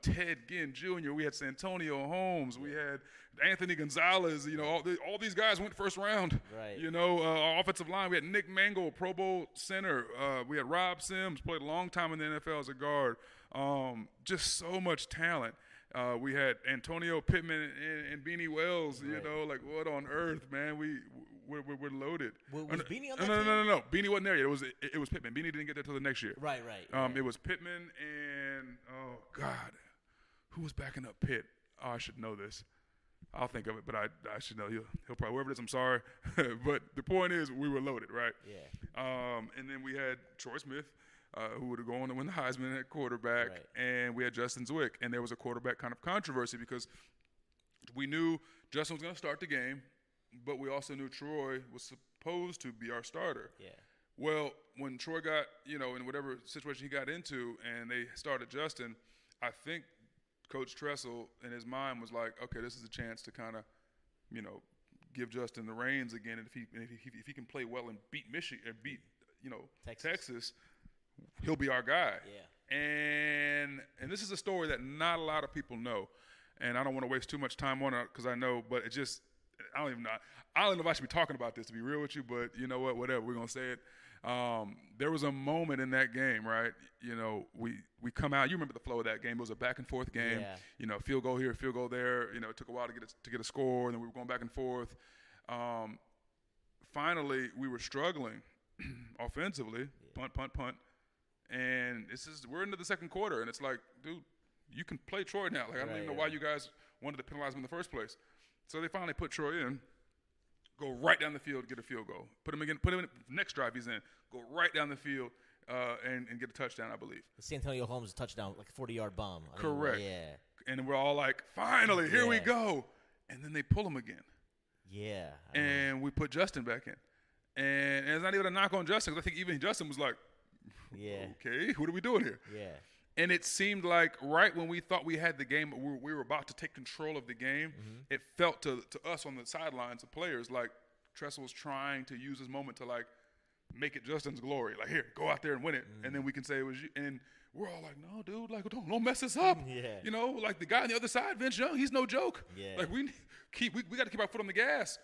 Speaker 2: Ted Ginn Jr. We had Santonio Holmes. We had Anthony Gonzalez. All these guys went first round.
Speaker 3: Right.
Speaker 2: Our offensive line. We had Nick Mangle, Pro Bowl center. We had Rob Sims, played a long time in the NFL as a guard. Just so much talent. We had Antonio Pittman and Beanie Wells. Like what on earth, man? We're loaded.
Speaker 3: Was Beanie on that team?
Speaker 2: No. Beanie wasn't there yet. It was Pittman. Beanie didn't get there till the next year.
Speaker 3: Right.
Speaker 2: It was Pittman and God, who was backing up Pitt? Oh, I should know this. I'll think of it, but I should know. He'll probably, whoever it is, I'm sorry. But the point is, we were loaded, right?
Speaker 3: Yeah.
Speaker 2: And then we had Troy Smith, who would go on to win the Heisman at quarterback, and we had Justin Zwick. And there was a quarterback kind of controversy because we knew Justin was going to start the game, but we also knew Troy was supposed to be our starter.
Speaker 3: Yeah.
Speaker 2: Well, when Troy got, in whatever situation he got into and they started Justin, I think Coach Tressel in his mind was like, okay, this is a chance to kind of, give Justin the reins again. And if he can play well and beat Michigan or beat, Texas, he'll be our guy.
Speaker 3: Yeah.
Speaker 2: And this is a story that not a lot of people know. And I don't want to waste too much time on it because I know, but it just – I don't know if I should be talking about this, to be real with you, but you know what, whatever, we're going to say it. There was a moment in that game, right? We come out. You remember the flow of that game. It was a back-and-forth game.
Speaker 3: Yeah.
Speaker 2: Field goal here, field goal there. It took a while to get a score, and then we were going back and forth. Finally, we were struggling offensively, punt. And we're into the second quarter, and it's like, dude, you can play Troy now. Like I don't even know why you guys wanted to penalize him in the first place. So they finally put Troy in, go right down the field, get a field goal. Put him in next drive he's in, go right down the field and get a touchdown, I believe.
Speaker 3: The Santonio Holmes touchdown, like a 40-yard bomb.
Speaker 2: Correct.
Speaker 3: Yeah.
Speaker 2: And we're all like, finally, here we go. And then they pull him again.
Speaker 3: Yeah.
Speaker 2: And we put Justin back in. And it's not even a knock on Justin, because I think even Justin was like, okay, what are we doing here?
Speaker 3: Yeah.
Speaker 2: And it seemed like right when we thought we had the game, we were about to take control of the game, it felt to us on the sidelines, the players, like Tressel was trying to use his moment to, like, make it Justin's glory. Like, here, go out there and win it. And then we can say it was you. And we're all like, no, dude, like, don't mess this up.
Speaker 3: Yeah.
Speaker 2: You know, like the guy on the other side, Vince Young, he's no joke.
Speaker 3: Yeah.
Speaker 2: Like we got to keep our foot on the gas.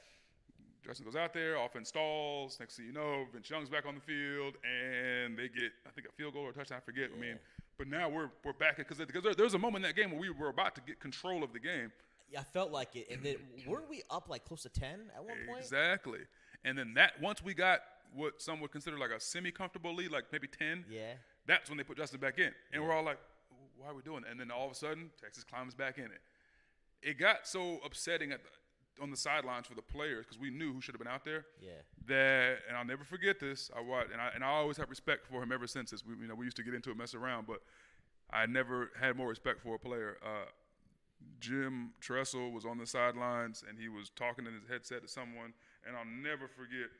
Speaker 2: Justin goes out there, offense stalls. Next thing you know, Vince Young's back on the field, and they get, I think, a field goal or a touchdown. I forget.
Speaker 3: Yeah.
Speaker 2: I mean, but now we're back because there was a moment in that game where we were about to get control of the game.
Speaker 3: Yeah, I felt like it. And then weren't we up like close to 10 at one point?
Speaker 2: Exactly. And then that once we got what some would consider like a semi-comfortable lead, like maybe 10.
Speaker 3: Yeah.
Speaker 2: That's when they put Justin back in, and we're all like, why are we doing that? And then all of a sudden, Texas climbs back in it. It got so upsetting on the sidelines for the players because we knew who should have been out there.
Speaker 3: Yeah.
Speaker 2: That, and I'll never forget this. I always have respect for him ever since this. We used to get into it, mess around, but I never had more respect for a player. Jim Tressel was on the sidelines and he was talking in his headset to someone, and I'll never forget.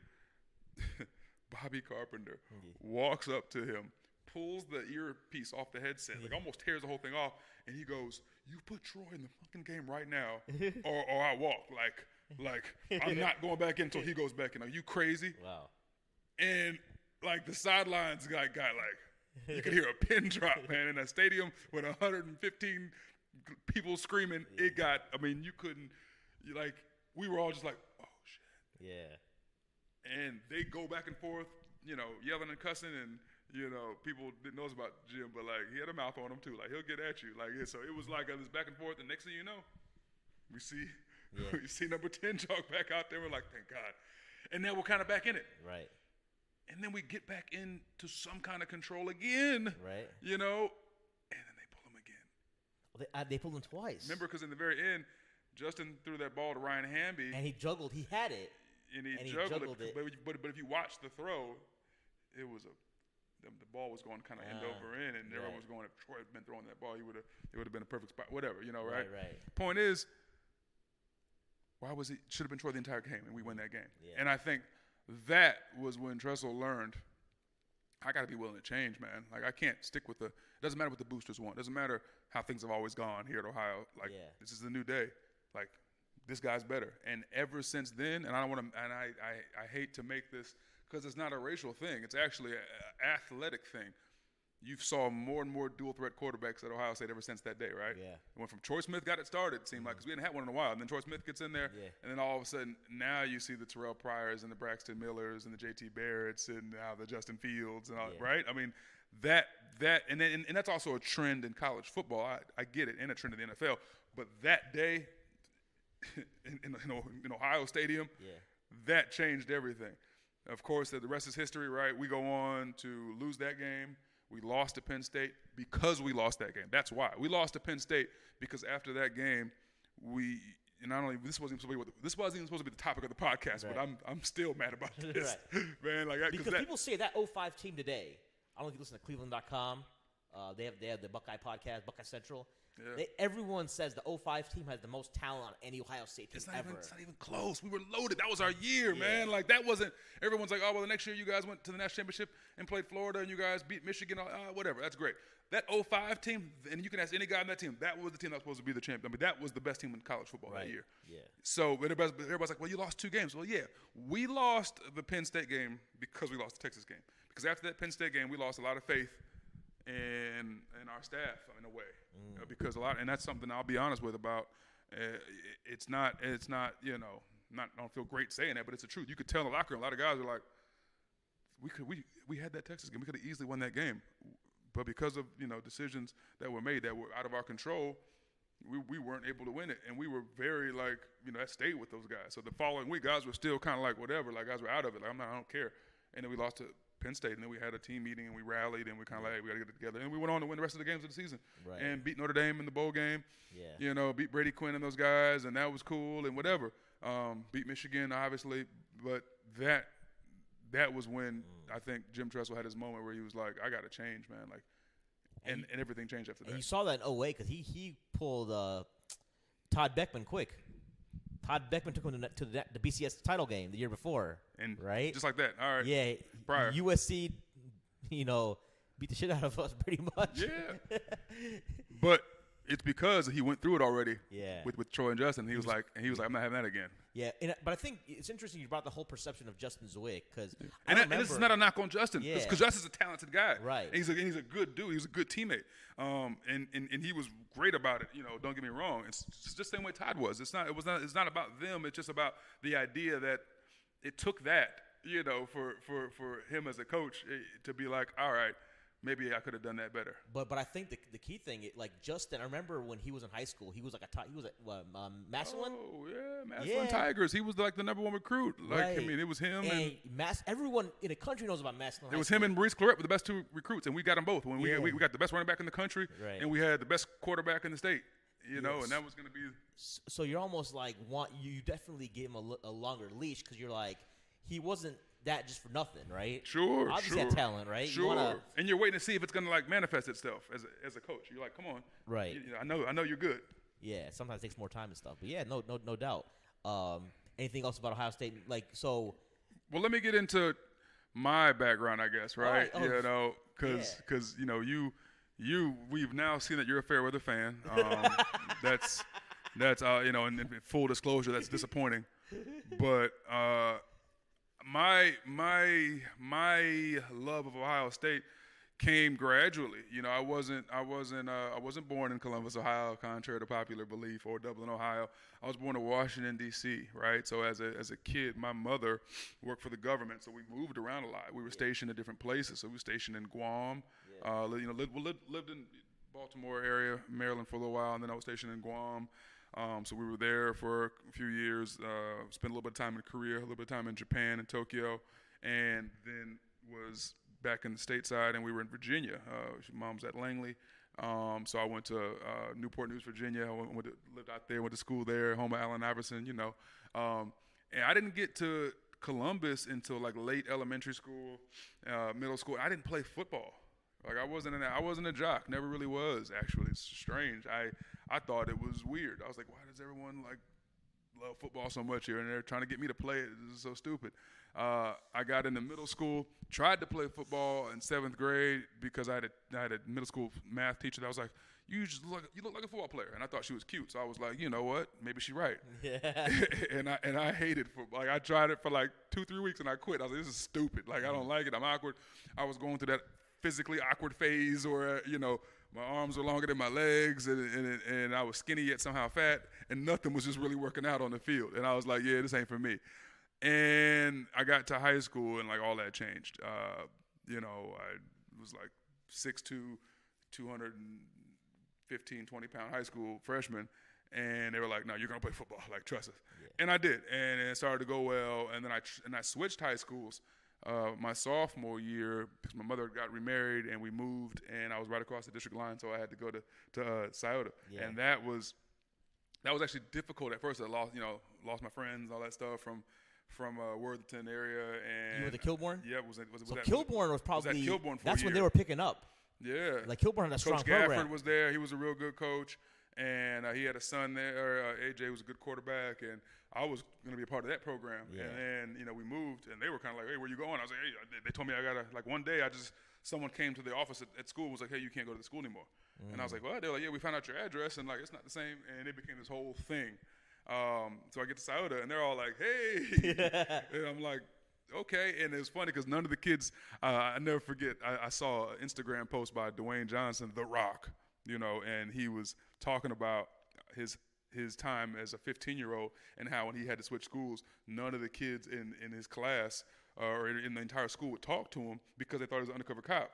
Speaker 2: Bobby Carpenter walks up to him, pulls the earpiece off the headset, like almost tears the whole thing off, and he goes, "You put Troy in the fucking game right now, or I walk." Like I'm not going back in until he goes back in. Are you crazy?
Speaker 3: Wow.
Speaker 2: And like the sidelines got like, you could hear a pin drop, man, in a stadium with 115 people screaming. It got, I mean, we were all just like, oh shit.
Speaker 3: Yeah.
Speaker 2: And they go back and forth, yelling and cussing, and people didn't know about Jim, but like he had a mouth on him too. Like he'll get at you, like so. It was like this back and forth, and next thing you know, we see number 10 jog back out there. We're like, thank God. And now we're kind of back in it,
Speaker 3: right?
Speaker 2: And then we get back into some kind of control again,
Speaker 3: right?
Speaker 2: And then they pull him again.
Speaker 3: Well, they pulled him twice.
Speaker 2: Remember, because in the very end, Justin threw that ball to Ryan Hamby,
Speaker 3: and he juggled. He had it.
Speaker 2: And he juggled it. But if you watch the throw, it was the ball was going kind of end over end, and everyone was going. If Troy had been throwing that ball, it would have been a perfect spot. Whatever, right?
Speaker 3: Right.
Speaker 2: Point is, should have been Troy the entire game, and we win that game.
Speaker 3: Yeah.
Speaker 2: And I think that was when Tressel learned, I got to be willing to change, man. Like I can't stick with it doesn't matter what the boosters want. It doesn't matter how things have always gone here at Ohio. Like this is a new day. Like. This guy's better, and ever since then, and I don't want to, and I hate to make this because it's not a racial thing; it's actually an athletic thing. You saw more and more dual threat quarterbacks at Ohio State ever since that day, right?
Speaker 3: Yeah.
Speaker 2: It went from Troy Smith got it started. It seemed like because we hadn't had one in a while, and then Troy Smith gets in there, and then all of a sudden now you see the Terrell Pryors and the Braxton Millers and the JT Barretts and now the Justin Fields and all, right? I mean that and that's also a trend in college football. I get it, and a trend in the NFL, but that day. In Ohio Stadium, that changed everything. Of course, the rest is history, right? We go on to lose that game. We lost to Penn State because we lost that game. That's why we lost to Penn State because after that game, this wasn't even supposed to be the topic of the podcast, but I'm still mad about this, man. Like
Speaker 3: because people say that 05 team today. I don't know if you listen to Cleveland.com. They have the Buckeye podcast, Buckeye Central. Yeah. Everyone says the 05 team has the most talent on any Ohio State team ever.
Speaker 2: It's not even close. We were loaded. That was our year, man. Like, that wasn't – everyone's like, oh, well, the next year you guys went to the national championship and played Florida and you guys beat Michigan. Whatever. That's great. That 05 team, and you can ask any guy on that team, that was the team that was supposed to be the champion. I mean, that was the best team in college football that year.
Speaker 3: Yeah.
Speaker 2: So everybody's like, well, you lost 2 games. Well, yeah. We lost the Penn State game because we lost the Texas game. Because after that Penn State game, we lost a lot of faith in our staff in a way, because and that's something I'll be honest with about. It's not I don't feel great saying that, but it's the truth. You could tell in the locker room, a lot of guys are like, we had that Texas game, we could have easily won that game, but because of decisions that were made that were out of our control, we weren't able to win it, and we were very that stayed with those guys. So the following week, guys were still kind of like whatever, like guys were out of it, like I don't care, and then we lost to Penn State, and then we had a team meeting, and we rallied, and we kind of like, we got to get it together. And we went on to win the rest of the games of the season and beat Notre Dame in the bowl game, beat Brady Quinn and those guys, and that was cool and whatever. Beat Michigan, obviously, but that was when I think Jim Tressel had his moment where he was like, I got to change, man. Like, and everything changed after that.
Speaker 3: And you saw that in 08 because he pulled Todd Beckman quick. Todd Beckman took him to the BCS title game the year before,
Speaker 2: and
Speaker 3: right?
Speaker 2: Just like that. All right.
Speaker 3: Yeah.
Speaker 2: Prior.
Speaker 3: USC, beat the shit out of us pretty much.
Speaker 2: Yeah. But it's because he went through it already.
Speaker 3: Yeah.
Speaker 2: With Troy and Justin, he was like, I'm not having that again.
Speaker 3: Yeah, but I think it's interesting you brought the whole perception of Justin Zwick because
Speaker 2: and this is not a knock on Justin
Speaker 3: Yeah.
Speaker 2: because Justin's a talented guy.
Speaker 3: Right.
Speaker 2: And he's a good dude. He's a good teammate. And he was great about it. Don't get me wrong. It's just the same way Todd was. It's not about them. It's just about the idea that it took that, for him as a coach to be like, all right, maybe I could have done that better.
Speaker 3: But I think the key thing, like Justin, I remember when he was in high school, he was like Massillon.
Speaker 2: Oh yeah, Massillon Tigers. He was like the number one recruit. Like
Speaker 3: Right.
Speaker 2: I mean, it was him
Speaker 3: and everyone in the country knows about Massillon.
Speaker 2: It was him and Maurice Claret were the best two recruits, and we got them both. When we got the best running back in the country,
Speaker 3: Right.
Speaker 2: and we had the best quarterback in the state. And that was going to be.
Speaker 3: So you're almost like you definitely give him a longer leash because you're like he wasn't that just for nothing, right?
Speaker 2: Sure,
Speaker 3: Obviously had talent, right?
Speaker 2: Sure. And you're waiting to see if it's going to like manifest itself as a coach. You're like, come on,
Speaker 3: Right?
Speaker 2: I know you're good.
Speaker 3: Yeah, sometimes it takes more time and stuff, but yeah, no doubt. Anything else about Ohio State? Well,
Speaker 2: let me get into my background, I guess, right? Because we've now seen that you're a fair weather fan. That's in full disclosure, that's disappointing. But my love of Ohio State came gradually. I wasn't born in Columbus, Ohio, contrary to popular belief, or Dublin, Ohio. I was born in Washington, D.C., right? So as a kid, my mother worked for the government, so we moved around a lot. We were stationed at different places. So we were stationed in Guam. Lived in Baltimore area, Maryland for a little while, and then I was stationed in Guam. So we were there for a few years, spent a little bit of time in Korea, a little bit of time in Japan and Tokyo, and then was back in the stateside, and we were in Virginia. Mom was at Langley. So I went to Newport News, Virginia. Lived out there, went to school there, home of Allen Iverson, And I didn't get to Columbus until like late elementary school, middle school. I didn't play football. Like I wasn't a jock. Never really was, actually. It's strange. I thought it was weird. I was like, why does everyone like love football so much here? And they're trying to get me to play it. This is so stupid. I got into middle school, tried to play football in 7th grade because I had a middle school math teacher that was like, you look like a football player. And I thought she was cute. So I was like, you know what? Maybe she's right.
Speaker 3: Yeah.
Speaker 2: and I hated football. Like I tried it for like 2-3 weeks and I quit. I was like, this is stupid. Like I don't like it. I'm awkward. I was going through that physically awkward phase where, my arms were longer than my legs and I was skinny yet somehow fat and nothing was just really working out on the field. And I was like, yeah, this ain't for me. And I got to high school and like all that changed. I was like 6'2", 215, 20-pound high school freshman. And they were like, no, you're going to play football. Like, trust us. Yeah. And I did. And it started to go well. And then I switched high schools. My sophomore year, because my mother got remarried and we moved, and I was right across the district line, so I had to go to Scioto, and that was actually difficult at first. I lost my friends, all that stuff from Worthington area, and
Speaker 3: you were the Kilbourne.
Speaker 2: Yeah,
Speaker 3: Kilbourne was probably
Speaker 2: was at Kilbourne for
Speaker 3: that's
Speaker 2: a
Speaker 3: when
Speaker 2: year.
Speaker 3: they were picking up.
Speaker 2: Yeah,
Speaker 3: like Kilbourne had a strong
Speaker 2: Coach
Speaker 3: program.
Speaker 2: Gafford was there. He was a real good coach, and he had a son there. AJ was a good quarterback, and I was going to be a part of that program. Yeah. And then, we moved, and they were kind of like, hey, where you going? I was like, hey, they told me I got to, like, one day someone came to the office at school and was like, hey, you can't go to the school anymore. And I was like, what? They were like, yeah, we found out your address, and, like, it's not the same. And it became this whole thing. So I get to Scioto, and they're all like, hey. And I'm like, okay. And it was funny because none of the kids, I never forget, I saw an Instagram post by Dwayne Johnson, The Rock, and he was talking about his time as a 15-year-old and how when he had to switch schools, none of the kids in his class or in the entire school would talk to him because they thought he was an undercover cop.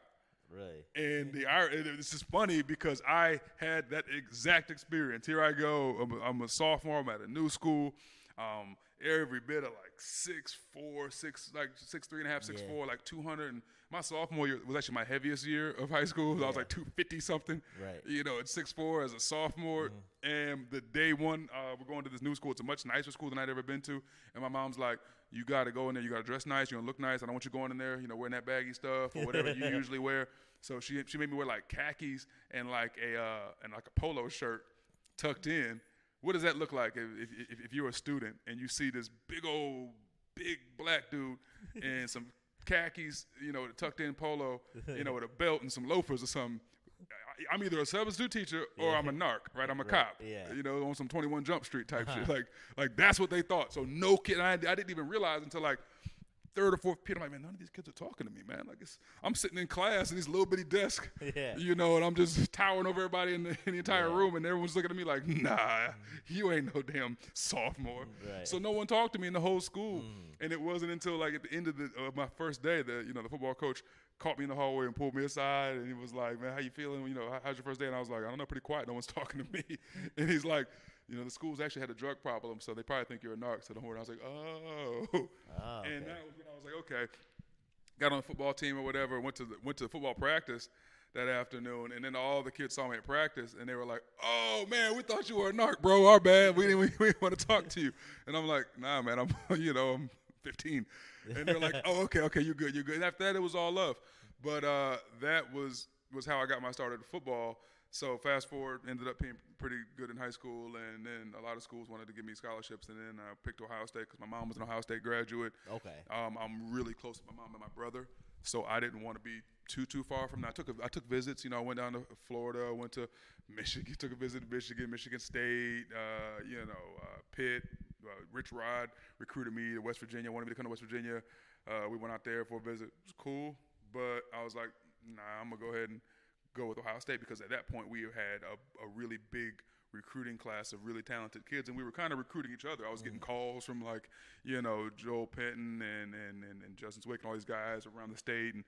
Speaker 3: Right.
Speaker 2: And it's just funny because I had that exact experience. Here I go. I'm a sophomore. I'm at a new school. Every bit of like 6'4", 6'3.5", 6'4", like 200. And my sophomore year was actually my heaviest year of high school. I was like 250 something.
Speaker 3: Right.
Speaker 2: At 6'4" as a sophomore. Mm-hmm. And the day one, we're going to this new school. It's a much nicer school than I'd ever been to. And my mom's like, you got to go in there. You got to dress nice. You're going to look nice. I don't want you going in there, wearing that baggy stuff or whatever you usually wear. So she made me wear like khakis and like a polo shirt tucked in. What does that look like if you're a student and you see this big black dude in some khakis, tucked in polo, with a belt and some loafers or something? I'm either a substitute teacher or I'm a narc, right? I'm a cop, on some 21 Jump Street type shit. Like that's what they thought. So no kid, I didn't even realize until like third or fourth period. I'm like, man, none of these kids are talking to me, man. Like I'm sitting in class in this little bitty desk, and I'm just towering over everybody in the entire room, and everyone's looking at me like, nah, you ain't no damn sophomore. Right. So no one talked to me in the whole school, and it wasn't until like at the end of my first day that the football coach caught me in the hallway and pulled me aside, and he was like, man, how you feeling? How's your first day? And I was like, I don't know, pretty quiet. No one's talking to me. And he's like, the school's actually had a drug problem, so they probably think you're a narc. So don't worry. I was like, oh. And that was when I was like, okay. Got on the football team or whatever. Went to football practice that afternoon, and then all the kids saw me at practice, and they were like, oh man, we thought you were a narc, bro. Our bad. We didn't want to talk to you. And I'm like, nah, man. I'm I'm 15. And they're like, oh, okay, you're good. And after that, it was all love. But that was how I got my start at football. So fast forward, ended up being pretty good in high school, and then a lot of schools wanted to give me scholarships, and then I picked Ohio State because my mom was an Ohio State graduate. Okay. I'm really close to my mom and my brother, so I didn't want to be too far from that. I took visits. I went down to Florida, went to Michigan, took a visit to Michigan State, Pitt. Rich Rod recruited me to West Virginia, wanted me to come to West Virginia. We went out there for a visit. It was cool, but I was like, nah, I'm going to go ahead and go with Ohio State because at that point we had a really big recruiting class of really talented kids, and we were kind of recruiting each other. I was getting calls from like, Joel Penton and Justin Zwick and all these guys around the state, and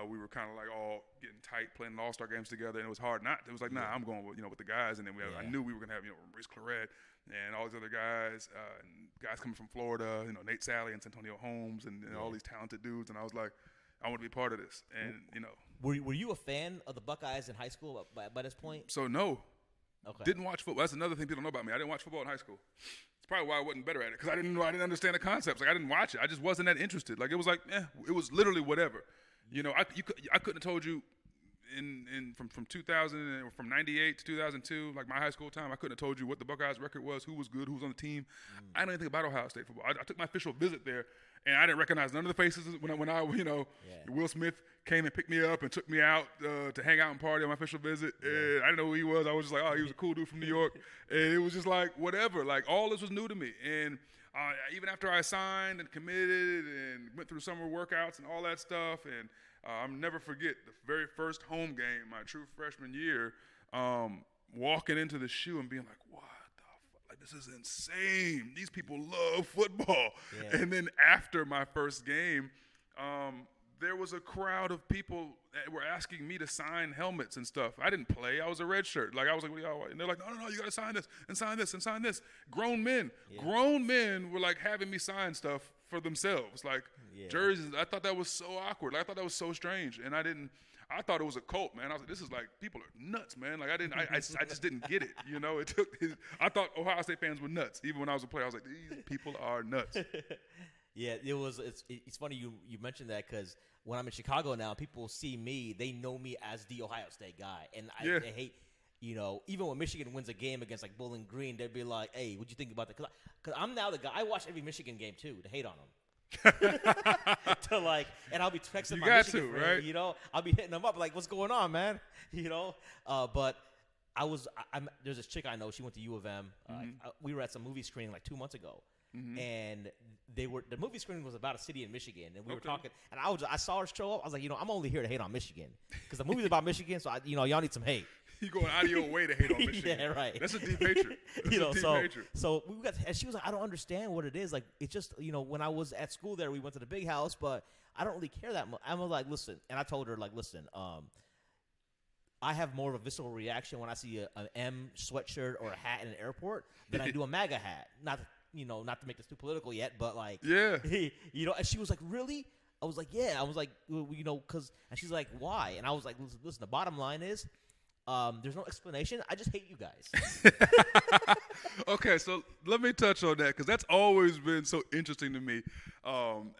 Speaker 2: we were kind of like all getting tight, playing all-star games together, and it was hard not. It was like, nah, I'm going with, with the guys, and then I knew we were going to have, Maurice Claret and all these other guys, and guys coming from Florida, Nate Sally and Santonio Holmes and all these talented dudes, and I was like, I want to be part of this, and
Speaker 3: Were you a fan of the Buckeyes in high school by this point?
Speaker 2: So no. Okay. Didn't watch football. That's another thing people don't know about me. I didn't watch football in high school. It's probably why I wasn't better at it because I didn't understand the concepts. Like I didn't watch it. I just wasn't that interested. Like it was like, it was literally whatever. I couldn't have told you from 2000 or from 98 to 2002, like my high school time, I couldn't have told you what the Buckeyes record was, who was good, who was on the team. I didn't know anything about Ohio State football. I took my official visit there, and I didn't recognize none of the faces when I Will Smith came and picked me up and took me out to hang out and party on my official visit. And I didn't know who he was. I was just like, oh, he was a cool dude from New York. And it was just like, whatever. Like, all this was new to me. And even after I signed and committed and went through summer workouts and all that stuff, and I'll never forget the very first home game, my true freshman year, walking into the shoe and being like, what the fuck? Like, this is insane. These people love football. Yeah. And then after my first game, there was a crowd of people that were asking me to sign helmets and stuff. I didn't play. I was a red shirt. Like, I was like, what y'all? And they're like, no, you got to sign this and sign this and sign this. Grown men were like having me sign stuff for themselves, like jerseys. I thought that was so awkward. Like, I thought that was so strange. And I thought it was a cult, man. I was like, this is like, people are nuts, man. Like, I just didn't get it. I thought Ohio State fans were nuts. Even when I was a player, I was like, these people are nuts.
Speaker 3: Yeah, it's funny you mentioned that because when I'm in Chicago now, people see me, they know me as the Ohio State guy. And I hate, even when Michigan wins a game against like Bowling Green, they'd be like, hey, what'd you think about that? Because I'm now the guy, I watch every Michigan game too to hate on them. And I'll be texting my Michigan friend, right? I'll be hitting them up like, what's going on, man? But there's this chick I know, she went to U of M. We were at some movie screening like 2 months ago. Mm-hmm. And the movie screening was about a city in Michigan, and we were talking, and I saw her show up. I was like, I'm only here to hate on Michigan because the movie's about Michigan, so y'all need some hate.
Speaker 2: You going out of your way to hate on Michigan?
Speaker 3: Yeah, right.
Speaker 2: That's a deep hatred.
Speaker 3: So we got, and she was like, I don't understand what it is. Like, it's just when I was at school there, we went to the big house, but I don't really care that much. I'm like, listen, and I told her like, listen, I have more of a visceral reaction when I see an M sweatshirt or a hat in an airport than I do a MAGA hat. Not to make this too political yet, but like, and she was like, really? I was like, yeah. I was like, because, and she's like, why? And I was like, listen, the bottom line is, there's no explanation. I just hate you guys.
Speaker 2: Okay, so let me touch on that because that's always been so interesting to me,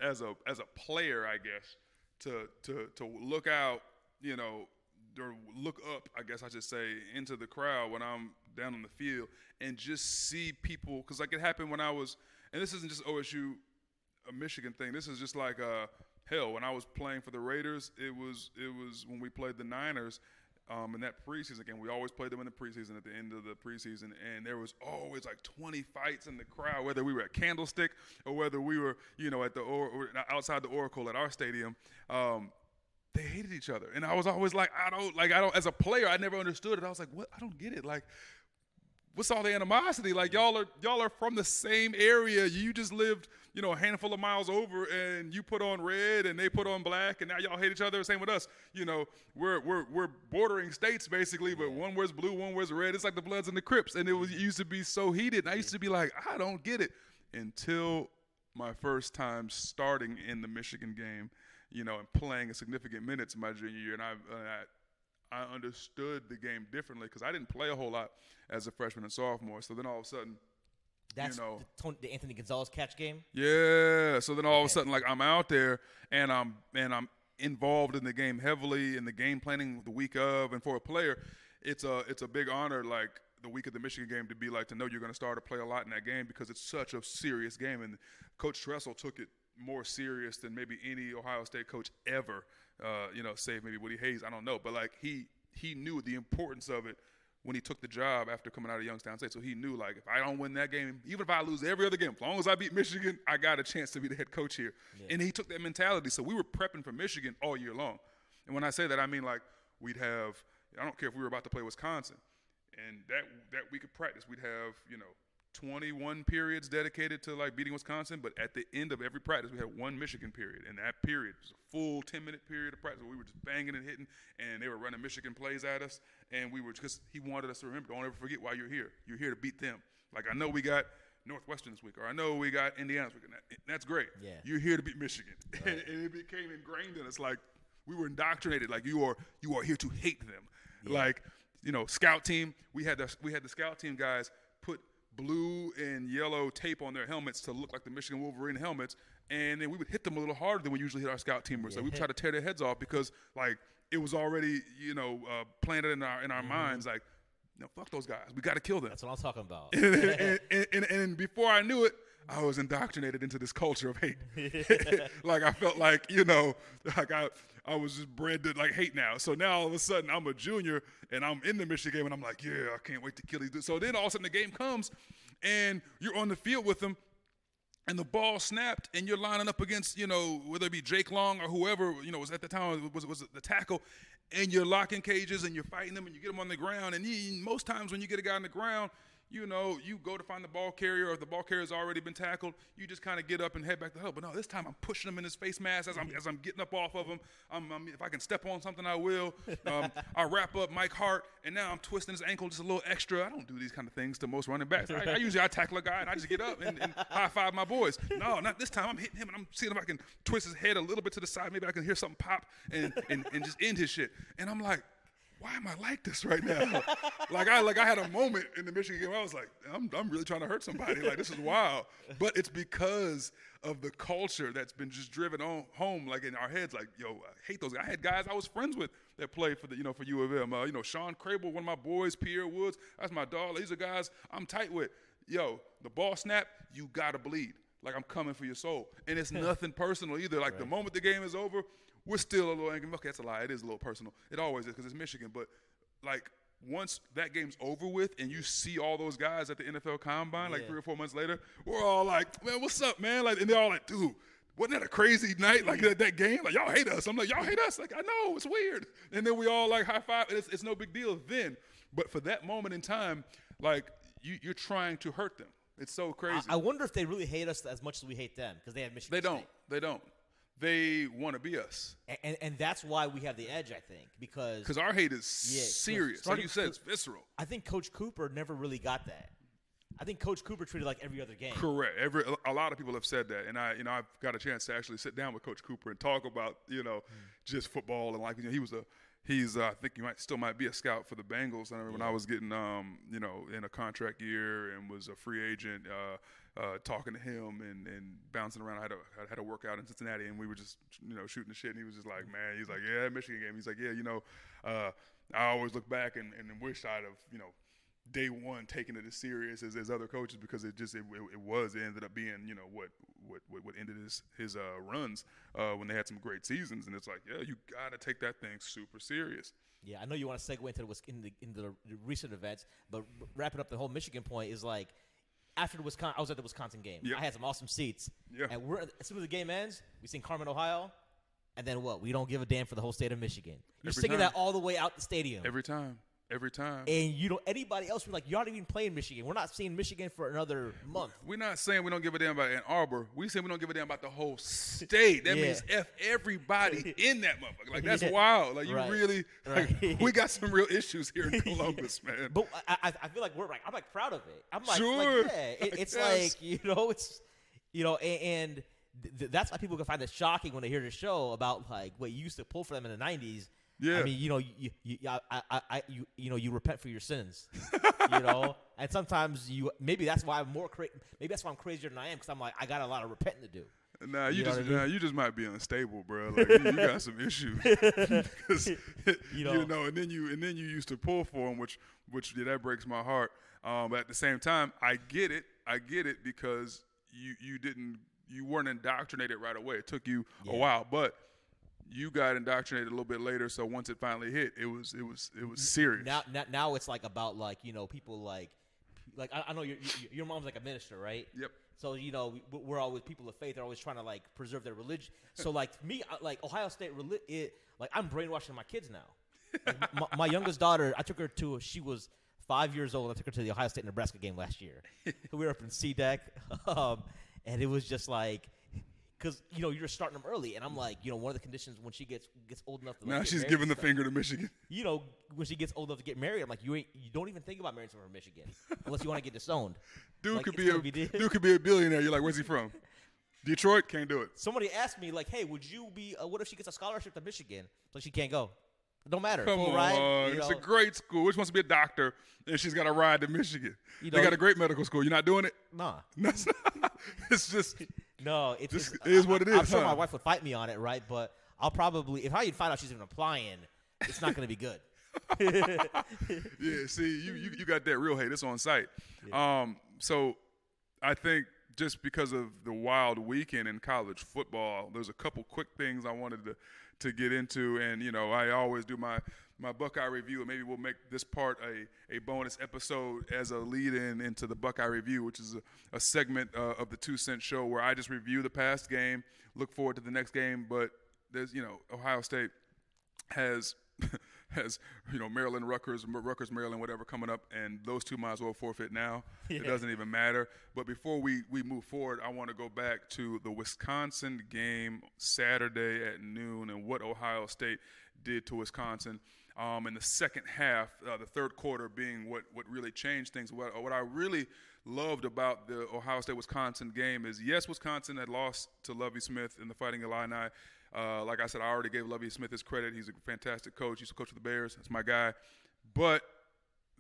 Speaker 2: as a player, I guess, to look out, or look up, I guess I should say, into the crowd when I'm down on the field and just see people, because like it happened when I was, and this isn't just OSU, a Michigan thing. This is just like hell. When I was playing for the Raiders, it was when we played the Niners. in that preseason game. We always played them in the preseason at the end of the preseason, and there was always like 20 fights in the crowd, whether we were at Candlestick or whether we were, at the or outside the Oracle at our stadium. They hated each other, and I was always like, I don't. As a player, I never understood it. I was like, what? I don't get it. Like, what's all the animosity? Like, y'all are from the same area. You just lived, a handful of miles over, and you put on red and they put on black, and now y'all hate each other. Same with us. We're bordering states basically, but one wears blue, one wears red. It's like the Bloods and the Crips, and it used to be so heated. And I used to be like, I don't get it, until my first time starting in the Michigan game, and playing a significant minutes in my junior year, and I understood the game differently because I didn't play a whole lot as a freshman and sophomore. So then all of a sudden,
Speaker 3: that's the Anthony Gonzalez catch game.
Speaker 2: Yeah. So then all of a sudden, like, I'm out there and I'm involved in the game heavily in the game planning the week of. And for a player, it's a big honor, like the week of the Michigan game, to know you're going to start to play a lot in that game because it's such a serious game. And Coach Tressel took it more serious than maybe any Ohio State coach ever. Save maybe Woody Hayes, I don't know. But, like, he knew the importance of it when he took the job after coming out of Youngstown State. So he knew, like, if I don't win that game, even if I lose every other game, as long as I beat Michigan, I got a chance to be the head coach here. Yeah. And he took that mentality. So we were prepping for Michigan all year long. And when I say that, I mean, like, we'd have – I don't care if we were about to play Wisconsin. And that week of practice, we'd have, 21 periods dedicated to, like, beating Wisconsin, but at the end of every practice we had one Michigan period, and that period was a full 10-minute period of practice where we were just banging and hitting, and they were running Michigan plays at us, and we were just – he wanted us to remember, don't ever forget why you're here. You're here to beat them. Like, I know we got Northwestern this week, or I know we got Indiana this week, and that's great. Yeah. You're here to beat Michigan. Right. And it became ingrained in us. Like, we were indoctrinated. Like, you are here to hate them. Yeah. Like, scout team, we had the scout team guys put blue and yellow tape on their helmets to look like the Michigan Wolverine helmets, and then we would hit them a little harder than we usually hit our scout teamers. So we try to tear their heads off because, like, it was already, planted in our minds, like, fuck those guys. We got to kill them.
Speaker 3: That's what I'm talking about.
Speaker 2: and before I knew it, I was indoctrinated into this culture of hate. Like, I felt like, like I was just bred to, like, hate now. So now all of a sudden I'm a junior and I'm in the Michigan game and I'm like, yeah, I can't wait to kill these dudes. So then all of a sudden the game comes and you're on the field with them and the ball snapped and you're lining up against, whether it be Jake Long or whoever, was at the time was the tackle, and you're locking cages and you're fighting them and you get them on the ground. And most times when you get a guy on the ground, you go to find the ball carrier, or if the ball carrier has already been tackled, you just kind of get up and head back to help. But no, this time I'm pushing him in his face mask as I'm getting up off of him. If I can step on something, I will. I wrap up Mike Hart, and now I'm twisting his ankle just a little extra. I don't do these kind of things to most running backs. I usually tackle a guy and I just get up and high five my boys. No, not this time. I'm hitting him and I'm seeing if I can twist his head a little bit to the side. Maybe I can hear something pop and just end his shit. And I'm like, why am I like this right now? like I had a moment in the Michigan game where I was like, I'm really trying to hurt somebody. Like, this is wild. But it's because of the culture that's been just driven home, like, in our heads. Like, I hate those guys. I had guys I was friends with that played for for U of M. Sean Crable, one of my boys, Pierre Woods, that's my dog. These are guys I'm tight with. The ball snap, you gotta bleed. Like, I'm coming for your soul. And it's nothing personal either. Like, the moment the game is over, we're still a little angry. Okay, that's a lie. It is a little personal. It always is because it's Michigan. But, like, once that game's over with and you see all those guys at the NFL Combine, like 3 or 4 months later, we're all like, man, what's up, man? Like, and they're all like, dude, wasn't that a crazy night? Like, that game? Like, y'all hate us. I'm like, y'all hate us? Like, I know. It's weird. And then we all, like, high five. And it's no big deal then. But for that moment in time, like, you're trying to hurt them. It's so crazy.
Speaker 3: I wonder if they really hate us as much as we hate them because they have Michigan State.
Speaker 2: They don't. They want to be us.
Speaker 3: And that's why we have the edge, I think, because
Speaker 2: our hate is serious. Like you said, it's visceral.
Speaker 3: I think Coach Cooper never really got that. I think Coach Cooper treated it like every other game.
Speaker 2: Correct. A lot of people have said that, and I've got a chance to actually sit down with Coach Cooper and talk about just football and, like, he's I think he might be a scout for the Bengals. I remember when I was getting in a contract year and was a free agent, talking to him and bouncing around. I had a workout in Cincinnati and we were just shooting the shit, and he was just like, man, he's like, yeah, Michigan game. He's like, yeah, I always look back and wish I'd have day one taking it as serious as other coaches, because it ended up being, you know, what ended his runs when they had some great seasons. And it's like, yeah, you got to take that thing super serious.
Speaker 3: Yeah, I know you want to segue into the recent events, but wrapping up the whole Michigan point is like, after the Wisconsin, I was at the Wisconsin game.
Speaker 2: Yep.
Speaker 3: I had some awesome seats.
Speaker 2: Yeah.
Speaker 3: And as soon as the game ends, we sing Carmen, Ohio, and then what? We don't give a damn for the whole state of Michigan. You're singing that all the way out the stadium.
Speaker 2: Every time.
Speaker 3: And you don't. Anybody else be like, you're not even playing Michigan. We're not seeing Michigan for another month.
Speaker 2: We're not saying we don't give a damn about Ann Arbor. We saying we don't give a damn about the whole state. That means F everybody in that motherfucker. Like, that's wild. Like, you really, like, we got some real issues here in Columbus, man.
Speaker 3: But I feel like I'm like proud of it. I'm like,
Speaker 2: sure.
Speaker 3: It's like, you know, and that's why people can find it shocking when they hear the show about like what you used to pull for them in the 90s.
Speaker 2: Yeah.
Speaker 3: I mean, you know, you repent for your sins, you know, and sometimes maybe that's why I'm I'm crazier than I am, because I'm like, I got a lot of repenting to do.
Speaker 2: Nah, you just might be unstable, bro. Like, you got some issues, because, you know, and then you used to pull for them, which that breaks my heart. But at the same time, I get it because you weren't indoctrinated right away. It took you a while, but you got indoctrinated a little bit later, so once it finally hit, it was serious.
Speaker 3: Now it's like about, like, you know, people like I know your mom's like a minister, right?
Speaker 2: Yep.
Speaker 3: So, you know, we're always people of faith. They're always trying to like preserve their religion. So like me, like Ohio State, like I'm brainwashing my kids now. Like my youngest daughter, I took her she was 5 years old. I took her to the Ohio State Nebraska game last year. We were up in C-Deck, and it was just like, because, you know, you're starting them early, and I'm like, you know, one of the conditions when she gets old enough to
Speaker 2: now she's giving the finger to Michigan.
Speaker 3: You know, when she gets old enough to get married, I'm like, you don't even think about marrying someone from Michigan unless you want to get disowned.
Speaker 2: Dude
Speaker 3: like,
Speaker 2: could be a billionaire. You're like, where's he from? Detroit? Can't do it.
Speaker 3: Somebody asked me, like, hey, would you be? What if she gets a scholarship to Michigan, so she can't go? It don't matter.
Speaker 2: Come on,
Speaker 3: ride,
Speaker 2: it's a great school. She wants to be a doctor, and she's got to ride to Michigan.
Speaker 3: You know,
Speaker 2: they got a great medical school. You're not doing it?
Speaker 3: Nah.
Speaker 2: It's just.
Speaker 3: No, it
Speaker 2: is what it is.
Speaker 3: I'm sure my wife would fight me on it, right? But I'll probably, if I even find out she's even applying, it's not going to be good.
Speaker 2: Yeah, see, you got that real hate. It's on site. Yeah. So I think just because of the wild weekend in college football, there's a couple quick things I wanted to get into. And, you know, I always do my Buckeye review, and maybe we'll make this part a bonus episode as a lead-in into the Buckeye review, which is a segment of the 2 Cent Show where I just review the past game, look forward to the next game. But there's, you know, Ohio State has you know, Maryland, Rutgers, Maryland, whatever coming up, and those two might as well forfeit now. Yeah. It doesn't even matter. But before we move forward, I want to go back to the Wisconsin game Saturday at noon and what Ohio State did to Wisconsin. In the second half, the third quarter being what really changed things. What I really loved about the Ohio State-Wisconsin game is, yes, Wisconsin had lost to Lovie Smith in the Fighting Illini. Like I said, I already gave Lovie Smith his credit. He's a fantastic coach. He's a coach of the Bears. That's my guy. But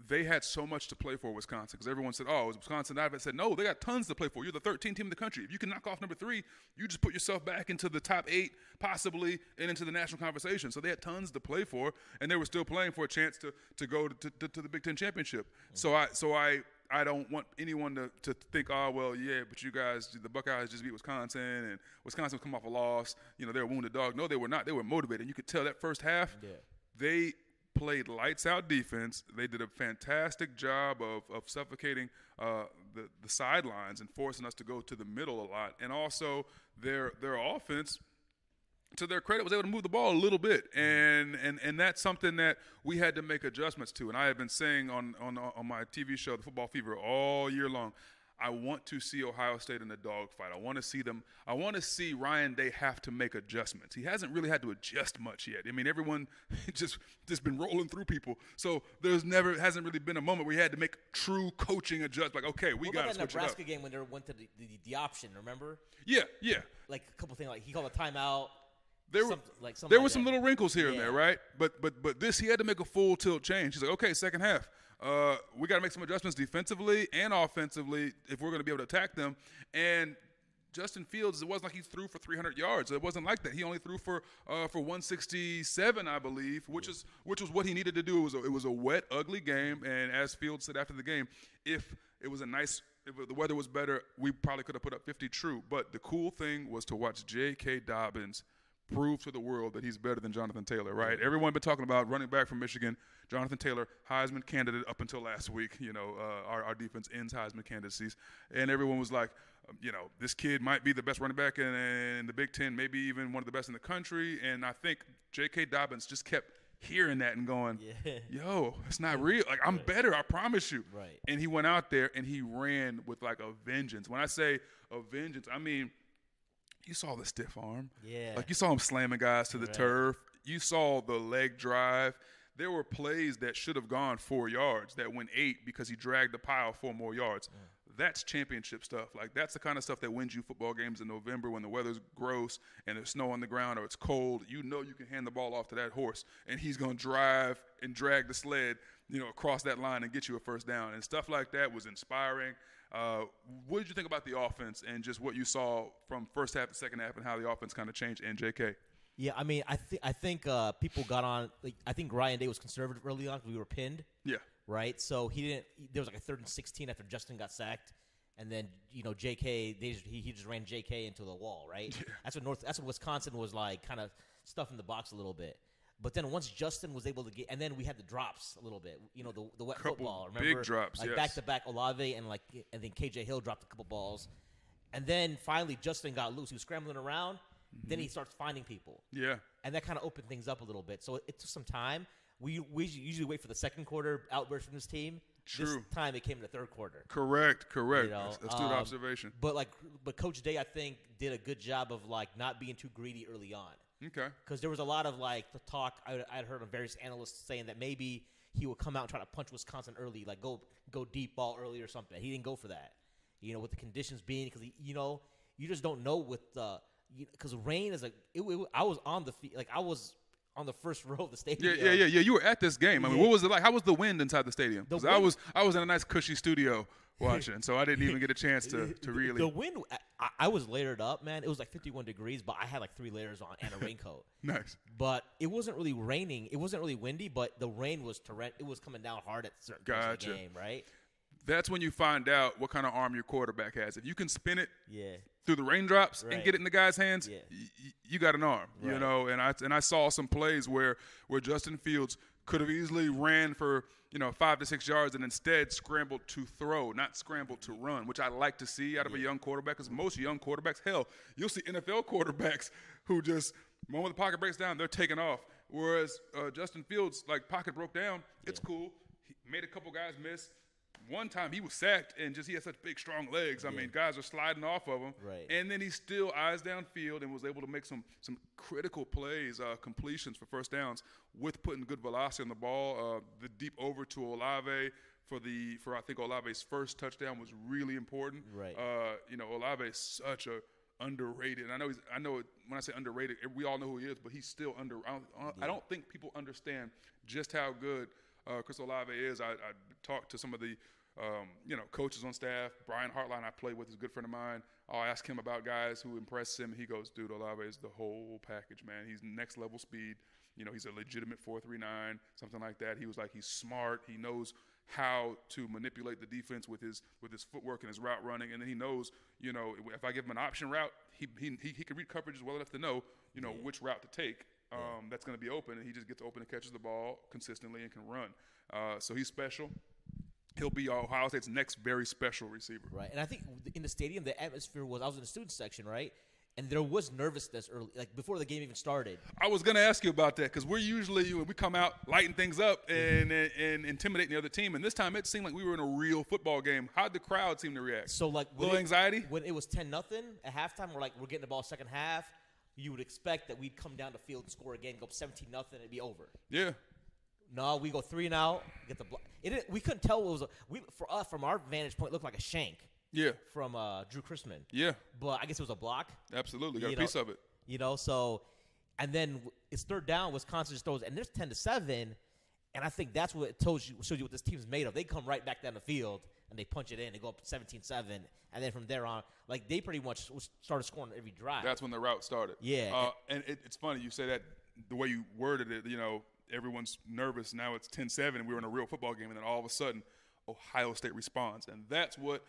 Speaker 2: they had so much to play for, Wisconsin, because everyone said, oh, it was Wisconsin. I said, no, they got tons to play for. You're the 13th team in the country. If you can knock off number 3, you just put yourself back into the top 8, possibly, and into the national conversation. So they had tons to play for, and they were still playing for a chance to go to the Big Ten championship. Mm-hmm. So I don't want anyone to think, oh, well, yeah, but you guys, the Buckeyes just beat Wisconsin, and Wisconsin come off a loss. You know, they're a wounded dog. No, they were not. They were motivated. You could tell that first half, they played lights-out defense. They did a fantastic job of suffocating the sidelines and forcing us to go to the middle a lot. And also their offense, to their credit, was able to move the ball a little bit. And that's something that we had to make adjustments to. And I have been saying on my TV show, The Football Fever, all year long, I want to see Ohio State in a dogfight. I want to see them. I want to see Ryan Day have to make adjustments. He hasn't really had to adjust much yet. I mean, everyone just been rolling through people. So hasn't really been a moment where he had to make true coaching adjustments. Like, okay, we got to switch it up.
Speaker 3: Nebraska game when they went to the option, remember?
Speaker 2: Yeah.
Speaker 3: Like a couple things, like he called a timeout.
Speaker 2: There were some little wrinkles here and there, right? But this, he had to make a full tilt change. He's like, okay, second half. We got to make some adjustments defensively and offensively if we're going to be able to attack them. And Justin Fields, it wasn't like he threw for 300 yards. It wasn't like that. He only threw for 167, I believe, which was what he needed to do. It was a wet, ugly game, and as Fields said after the game, if the weather was better, we probably could have put up 50 true. But the cool thing was to watch J.K. Dobbins prove to the world that he's better than Jonathan Taylor, right? Everyone been talking about running back from Michigan, Jonathan Taylor, Heisman candidate up until last week. Our defense ends Heisman candidacies. And everyone was like, this kid might be the best running back in the Big Ten, maybe even one of the best in the country. And I think J.K. Dobbins just kept hearing that and going, yo, it's not real. Like, I'm better, I promise you.
Speaker 3: Right.
Speaker 2: And he went out there and he ran with like a vengeance. When I say a vengeance, I mean, you saw the stiff arm.
Speaker 3: Yeah.
Speaker 2: Like, you saw him slamming guys to the turf. You saw the leg drive. There were plays that should have gone 4 yards that went 8 because he dragged the pile 4 more yards. That's championship stuff. Like, that's the kind of stuff that wins you football games in November when the weather's gross and there's snow on the ground or it's cold. You know you can hand the ball off to that horse, and he's going to drive and drag the sled, across that line and get you a first down. And stuff like that was inspiring. What did you think about the offense and just what you saw from first half to second half and how the offense kind of changed and JK?
Speaker 3: Yeah, I mean, I think people got on. Like, I think Ryan Day was conservative early on because we were pinned. Yeah. Right. So he didn't. There was like a 3rd and 16 after Justin got sacked, and then JK. He just ran JK into the wall. Right. Yeah. That's what Wisconsin was like, kind of stuffing the box a little bit. But then once Justin was able to get, and then we had the drops a little bit. The wet football. Remember,
Speaker 2: big drops.
Speaker 3: Like back to back Olave and then KJ Hill dropped a couple balls, and then finally Justin got loose. He was scrambling around. Then he starts finding people. Yeah. And that kind of opened things up a little bit. So it took some time. We usually wait for the second quarter outburst from this team. True. This time it came in the third quarter.
Speaker 2: Correct. Astute observation.
Speaker 3: But Coach Day, I think, did a good job of not being too greedy early on. Okay. Because there was a lot of the talk I'd heard of various analysts saying that maybe he would come out and try to punch Wisconsin early, go deep ball early or something. He didn't go for that. With the conditions being, because you just don't know with because rain is I was on the field, I was on the first row of the stadium.
Speaker 2: Yeah. You were at this game. I mean, what was it like? How was the wind inside the stadium? Because I was in a nice cushy studio watching, so I didn't even get a chance to really.
Speaker 3: The wind, I was layered up, man. It was 51 degrees, but I had 3 layers on and a raincoat. Nice. But it wasn't really raining. It wasn't really windy, but the rain was torrent. It was coming down hard at certain parts of the game, right?
Speaker 2: That's when you find out what kind of arm your quarterback has. If you can spin it through the raindrops and get it in the guy's hands, you got an arm, And I saw some plays where Justin Fields could have easily ran for 5 to 6 yards and instead scrambled to throw, not scrambled to run, which I like to see out of a young quarterback. Because most young quarterbacks, hell, you'll see NFL quarterbacks who just the moment the pocket breaks down, they're taking off. Whereas Justin Fields, pocket broke down, it's cool. He made a couple guys miss. One time he was sacked and he had such big, strong legs. I mean, guys are sliding off of him. Right. And then he still eyes downfield and was able to make some critical plays, completions for first downs with putting good velocity on the ball. The deep over to Olave for I think Olave's first touchdown was really important. Right. Olave is such a underrated. And I know when I say underrated, we all know who he is, but he's still I don't think people understand just how good Chris Olave is. I talked to some of the coaches on staff. Brian Hartline, I play with, is a good friend of mine. I'll ask him about guys who impress him. He goes, dude, Olave is the whole package, man. He's next level speed. He's a legitimate 4.39, something like that. He was he's smart. He knows how to manipulate the defense with his footwork and his route running. And then he knows, if I give him an option route, he can read coverages well enough to know, which route to take. That's going to be open, and he just gets open and catches the ball consistently and can run. So he's special. He'll be Ohio State's next very special receiver. Right, and
Speaker 3: I think in the stadium, the atmosphere was – I was in the student section, right? And there was nervousness early, before the game even started.
Speaker 2: I was going to ask you about that because we're usually we come out lighting things up and intimidating the other team. And this time it seemed like we were in a real football game. How'd the crowd seem to react? So little anxiety?
Speaker 3: When it was 10-0 at halftime, we're getting the ball second half. You would expect that we'd come down the field and score again, go 17-0, and it'd be over. Yeah. No, we go 3 and out, get the block. We couldn't tell what was for us from our vantage point. It looked like a shank. Yeah. From Drew Chrisman. Yeah. But I guess it was a block.
Speaker 2: Absolutely, got a piece of it.
Speaker 3: So, and then it's third down. Wisconsin just throws, and there's 10-7, and I think that's what it shows you what this team's made of. They come right back down the field. and they punch it in. They go up 17-7, and then from there on, like they pretty much started scoring every drive.
Speaker 2: That's when the route started.
Speaker 3: Yeah.
Speaker 2: And it's funny you say that the way you worded it. Everyone's nervous. Now it's 10-7, and we were in a real football game, and then all of a sudden, Ohio State responds, and that's what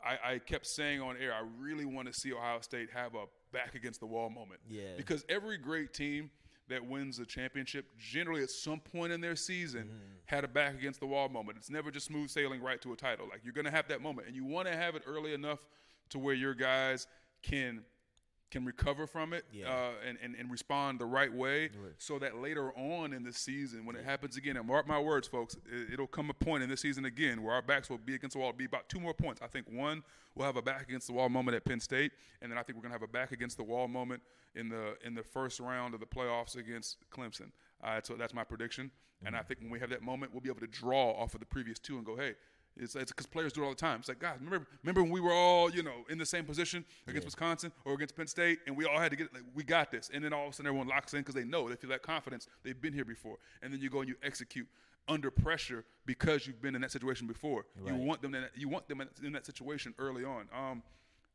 Speaker 2: I kept saying on air. I really want to see Ohio State have a back against the wall moment.
Speaker 3: Yeah.
Speaker 2: Because every great team that wins a championship generally at some point in their season had a back against the wall moment. It's never just smooth sailing right to a title. Like, you're going to have that moment, and you want to have it early enough to where your guys can recover from it and respond the right way so that later on in the season when it happens again, and mark my words, folks, it'll come a point in this season again where our backs will be against the wall. It'll be about 2 more points. I think one, we'll have a back against the wall moment at Penn State, and then I think we're going to have a back against the wall moment in the first round of the playoffs against Clemson. So that's my prediction. And I think when we have that moment, we'll be able to draw off of the previous 2 and go, hey, it's because players do it all the time. It's like, guys, remember when we were all, in the same position against Wisconsin or against Penn State, and we all had to we got this. And then all of a sudden everyone locks in because they feel that confidence. They've been here before. And then you go and you execute under pressure because you've been in that situation before. Right. You want them in that situation early on.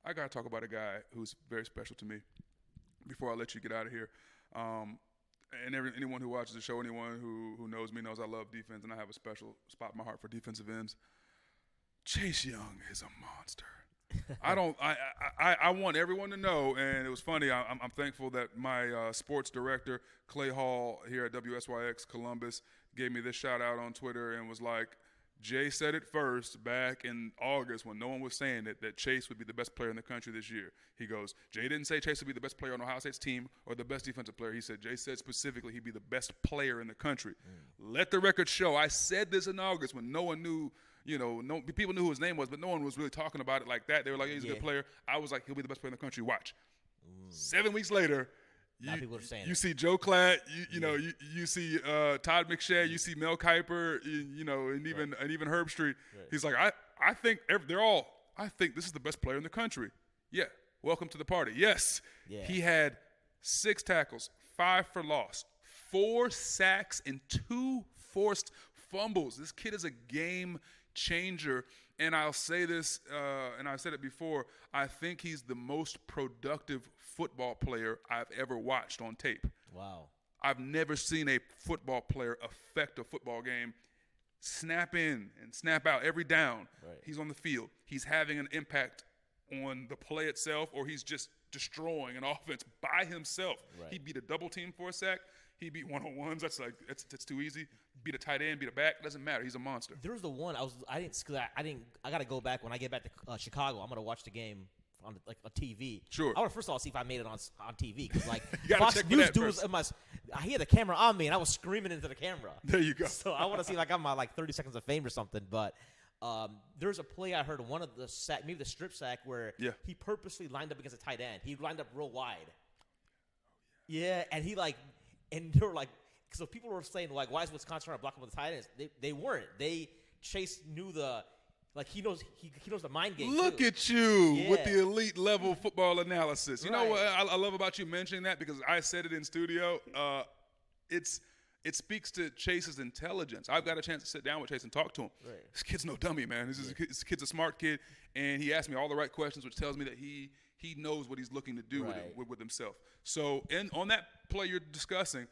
Speaker 2: I got to talk about a guy who's very special to me before I let you get out of here. And anyone who watches the show, anyone who knows me knows I love defense, and I have a special spot in my heart for defensive ends. Chase Young is a monster. I want everyone to know, and it was funny. I'm thankful that my sports director, Clay Hall, here at WSYX Columbus, gave me this shout out on Twitter and was like, Jay said it first back in August when no one was saying it, that Chase would be the best player in the country this year. He goes, Jay didn't say Chase would be the best player on Ohio State's team or the best defensive player. He said, Jay said specifically he'd be the best player in the country. Let the record show. I said this in August when no one knew, people knew who his name was, but no one was really talking about it like that. They were like, he's a good player. I was like, he'll be the best player in the country. Watch. 7 weeks later, you see Joe Klatt, you see Todd McShay, you see Mel Kiper, and even Herb Street. Right. He's like, I think I think this is the best player in the country. Yeah, welcome to the party. Yes, he had 6 tackles, 5 for loss, 4 sacks, and 2 forced fumbles. This kid is a game changer. And I'll say this, and I've said it before, I think he's the most productive football player I've ever watched on tape.
Speaker 3: Wow.
Speaker 2: I've never seen a football player affect a football game, snap in and snap out every down. Right. He's on the field. He's having an impact on the play itself, or he's just destroying an offense by himself. Right. He beat a double team for a sack. He beat one-on-ones. That's too easy. Beat a tight end, beat a back. Doesn't matter. He's a monster.
Speaker 3: There was the one I got to go back when I get back to Chicago. I'm gonna watch the game on a TV.
Speaker 2: Sure.
Speaker 3: I want to first of all see if I made it on TV because
Speaker 2: Fox News
Speaker 3: dude I hear the camera on me and I was screaming into the camera.
Speaker 2: There you go.
Speaker 3: So I want to see I'm my 30 seconds of fame or something. But there's a play I heard, one of the sack, maybe the strip sack, where he purposely lined up against a tight end. He lined up real wide. Yeah, and and they were like, so people were saying why is Wisconsin trying to block him with the tight ends? They weren't. Chase knew he knows the mind game.
Speaker 2: Look at you with the elite level football analysis. You know what I love about you mentioning that, because I said it in studio. It speaks to Chase's intelligence. I've got a chance to sit down with Chase and talk to him. Right. This kid's no dummy, man. This kid's a smart kid, and he asked me all the right questions, which tells me that he knows what he's looking to do with himself. So on that play you're discussing,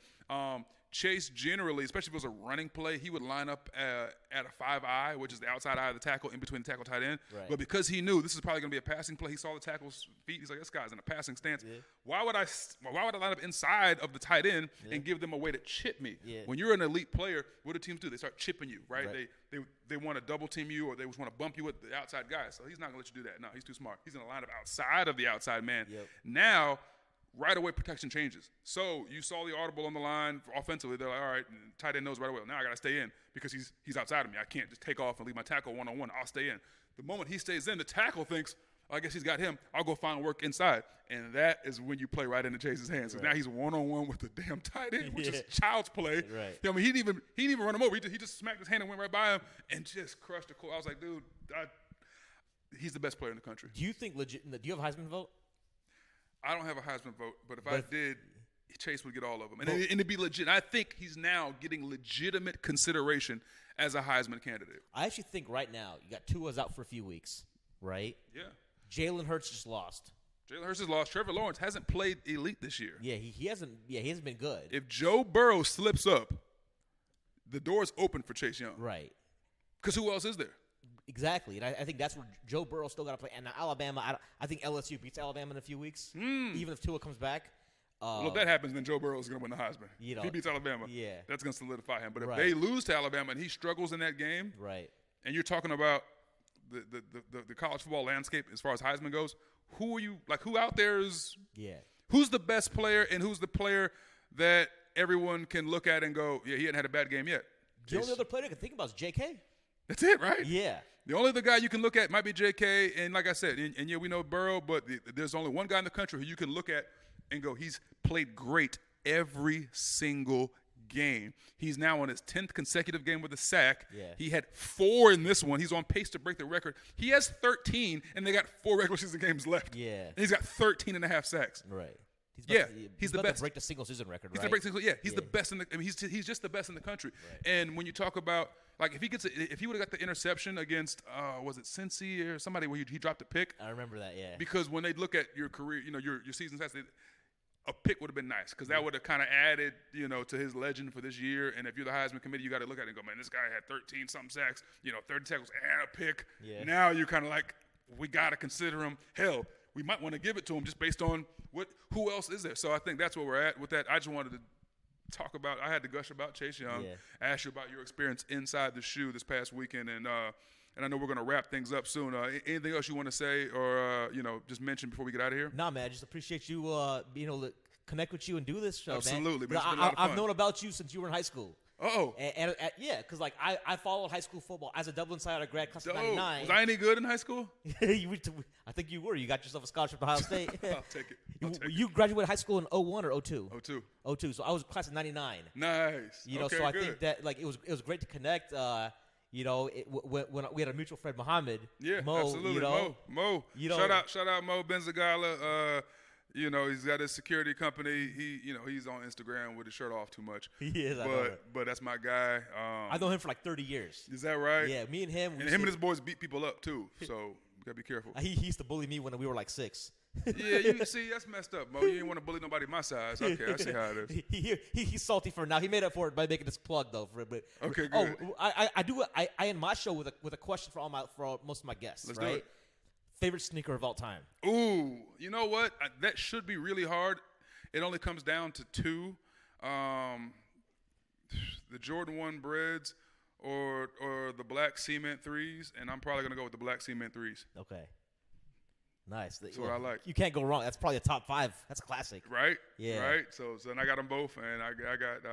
Speaker 2: Chase generally, especially if it was a running play, he would line up at a 5-eye, which is the outside eye of the tackle, in between the tackle tight end. Right. But because he knew this is probably going to be a passing play, he saw the tackle's feet. He's like, this guy's in a passing stance. Yeah. Why would I line up inside of the tight end and give them a way to chip me? Yeah. When you're an elite player, what do teams do? They start chipping you, right? They want to double team you, or they just want to bump you with the outside guy. So he's not going to let you do that. No, he's too smart. He's going to line up outside of the outside man. Yep. Now, right away, protection changes. So you saw the audible on the line offensively. They're like, all right, tight end knows right away. Now I got to stay in because he's outside of me. I can't just take off and leave my tackle one-on-one. I'll stay in. The moment he stays in, the tackle thinks, I guess he's got him. I'll go find work inside. And that is when you play right into Chase's hands. So now he's one-on-one with the damn tight end, which is child's play. Right. I mean, he didn't even run him over. He just smacked his hand and went right by him and just crushed the core. I was like, dude, he's the best player in the country.
Speaker 3: Do you think do you have a Heisman vote?
Speaker 2: I don't have a Heisman vote, but if I did, Chase would get all of them. And it'd be legit. I think he's now getting legitimate consideration as a Heisman candidate.
Speaker 3: I actually think right now, you got Tua's out for a few weeks, right?
Speaker 2: Yeah.
Speaker 3: Jalen Hurts just lost.
Speaker 2: Jalen Hurts has lost. Trevor Lawrence hasn't played elite this year.
Speaker 3: Yeah, he hasn't. Yeah, he hasn't been good.
Speaker 2: If Joe Burrow slips up, the door's open for Chase Young.
Speaker 3: Right.
Speaker 2: Because who else is there?
Speaker 3: Exactly, and I think that's where Joe Burrow still got to play. And now Alabama, I think LSU beats Alabama in a few weeks, even if Tua comes back.
Speaker 2: Well, if that happens, then Joe Burrow is going to win the Heisman.
Speaker 3: You know,
Speaker 2: if he beats Alabama, that's going to solidify him. But if they lose to Alabama and he struggles in that game, and you're talking about the college football landscape as far as Heisman goes, who are you – like who out there is – who's the best player and who's the player that everyone can look at and go, yeah, he hadn't had a bad game yet?
Speaker 3: The only other player I can think about is J.K.
Speaker 2: That's it, right?
Speaker 3: Yeah.
Speaker 2: The only other guy you can look at might be J.K., and like I said, and yeah, we know Burrow, but there's only one guy in the country who you can look at and go, he's played great every single game. He's now on his 10th consecutive game with a sack.
Speaker 3: Yeah.
Speaker 2: He had 4 in this one. He's on pace to break the record. He has 13, and they got 4 regular season games left.
Speaker 3: Yeah.
Speaker 2: And he's got 13 and a half sacks.
Speaker 3: Right.
Speaker 2: He's the best.
Speaker 3: To break the single season record,
Speaker 2: he's
Speaker 3: right?
Speaker 2: He's the best in the. I mean, he's just the best in the country.
Speaker 3: Right.
Speaker 2: And when you talk about like if he would have got the interception against was it Cincy or somebody where he dropped a pick?
Speaker 3: I remember that. Yeah.
Speaker 2: Because when they look at your career, you know your season stats, a pick would have been nice because that would have kind of added to his legend for this year. And if you're the Heisman committee, you got to look at it and go, man, this guy had 13 something sacks, 30 tackles and a pick.
Speaker 3: Yeah.
Speaker 2: Now you're kind of like, we got to consider him. Hell, we might want to give it to him just based on who else is there. So I think that's where we're at with that. I just wanted to talk about. I had to gush about Chase Young. Ask you about your experience inside the shoe this past weekend, and I know we're going to wrap things up soon. Anything else you want to say or just mention before we get out of here?
Speaker 3: Nah, man. I just appreciate you being able to connect with you and do this show.
Speaker 2: Absolutely,
Speaker 3: man.
Speaker 2: It's been a lot of fun.
Speaker 3: I've known about you since you were in high school.
Speaker 2: Oh,
Speaker 3: and yeah, because like I followed high school football as a Dublin Side grad class of '99.
Speaker 2: Was I any good in high school?
Speaker 3: I think you were. You got yourself a scholarship to Ohio State.
Speaker 2: I'll take it.
Speaker 3: You graduated high school in 01 or 02?
Speaker 2: 02.
Speaker 3: So I was class of '99.
Speaker 2: Nice. Okay,
Speaker 3: so I think that like it was great to connect. When we had a mutual friend, Muhammad.
Speaker 2: Yeah,
Speaker 3: Mo,
Speaker 2: absolutely. Mo. Shout out Mo Benzagala. He's got his security company. He's on Instagram with his shirt off too much.
Speaker 3: He is.
Speaker 2: But that's my guy.
Speaker 3: I've known him for like 30 years.
Speaker 2: Is that right?
Speaker 3: Yeah, me and him.
Speaker 2: And him and his boys beat people up too. So you gotta be careful.
Speaker 3: He used to bully me when we were like 6.
Speaker 2: Yeah, you see, that's messed up, Mo. You didn't want to bully nobody my size. Okay, I see how it is.
Speaker 3: He's salty for now. He made up for it by making this plug though.
Speaker 2: Okay, good.
Speaker 3: I end my show with a question for most of my guests.
Speaker 2: Let's
Speaker 3: right?
Speaker 2: do it.
Speaker 3: Favorite sneaker of all time?
Speaker 2: Ooh, you know what? That should be really hard. It only comes down to 2. The Jordan 1 Breads or the black cement 3s, and I'm probably going to go with the black cement 3s.
Speaker 3: Okay. Nice.
Speaker 2: That's what I like.
Speaker 3: You can't go wrong. That's probably a top 5. That's classic.
Speaker 2: Right?
Speaker 3: Yeah.
Speaker 2: Right? So then I got them both, and I got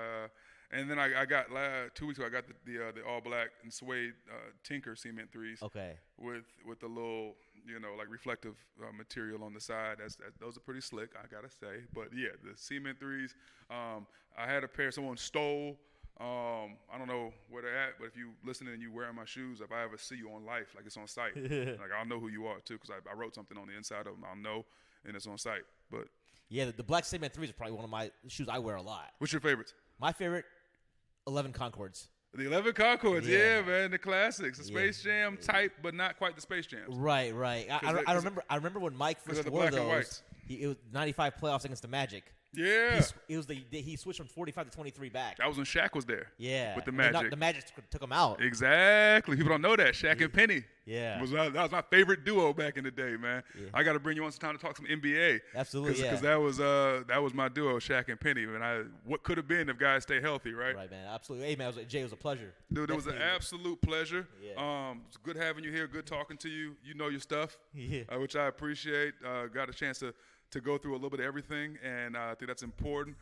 Speaker 2: and then I got 2 weeks ago I got the all black and suede Tinker cement 3s.
Speaker 3: Okay.
Speaker 2: With the little like reflective material on the side. Those are pretty slick, I gotta say. But yeah, the cement 3s. I had a pair someone stole. I don't know where they're at, but if you listening and you wearing my shoes, if I ever see you on life, like it's on site, like I'll know who you are too, because I wrote something on the inside of them. I'll know, and it's on site. But
Speaker 3: yeah, the black cement 3s are probably one of my shoes I wear a lot.
Speaker 2: What's your favorites?
Speaker 3: My favorite, 11 Concords.
Speaker 2: The 11 Concords, yeah, man, the classics, the Space Jam type, but not quite the Space Jams.
Speaker 3: Right. I remember when Mike first wore those. It was 95 playoffs against the Magic.
Speaker 2: Yeah.
Speaker 3: He switched from 45 to 23 back.
Speaker 2: That was when Shaq was there.
Speaker 3: Yeah.
Speaker 2: With the Magic.
Speaker 3: The Magic took him out.
Speaker 2: Exactly. People don't know that. Shaq and Penny.
Speaker 3: Yeah.
Speaker 2: That was my favorite duo back in the day, man. Yeah. I got to bring you on some time to talk some NBA.
Speaker 3: Absolutely,
Speaker 2: Because that was my duo, Shaq and Penny. And what could have been if guys stay healthy, right?
Speaker 3: Right, man. Absolutely. Hey, man, Jay, it was a pleasure.
Speaker 2: Dude, it was an absolute pleasure.
Speaker 3: Yeah.
Speaker 2: It's good having you here. Good talking to you. You know your stuff, which I appreciate. Got a chance to go through a little bit of everything, and I think that's important.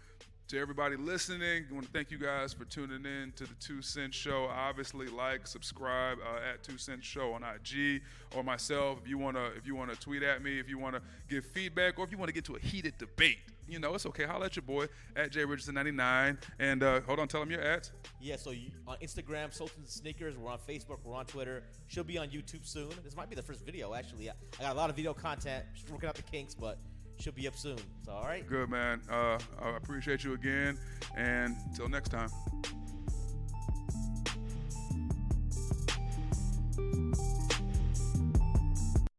Speaker 2: To everybody listening, I want to thank you guys for tuning in to the 2 Cent Show. Obviously, subscribe at 2 Cent Show on IG or myself. If you wanna tweet at me, if you wanna give feedback, or if you wanna get to a heated debate, it's okay. Holla at your boy at JRichardson99. And hold on, tell them your ads.
Speaker 3: Yeah, so on Instagram, Sultans Sneakers. We're on Facebook. We're on Twitter. She'll be on YouTube soon. This might be the first video, actually. I got a lot of video content. Just working out the kinks, but Should be up soon. So, all right.
Speaker 2: Good, man. I appreciate you again. And until next time.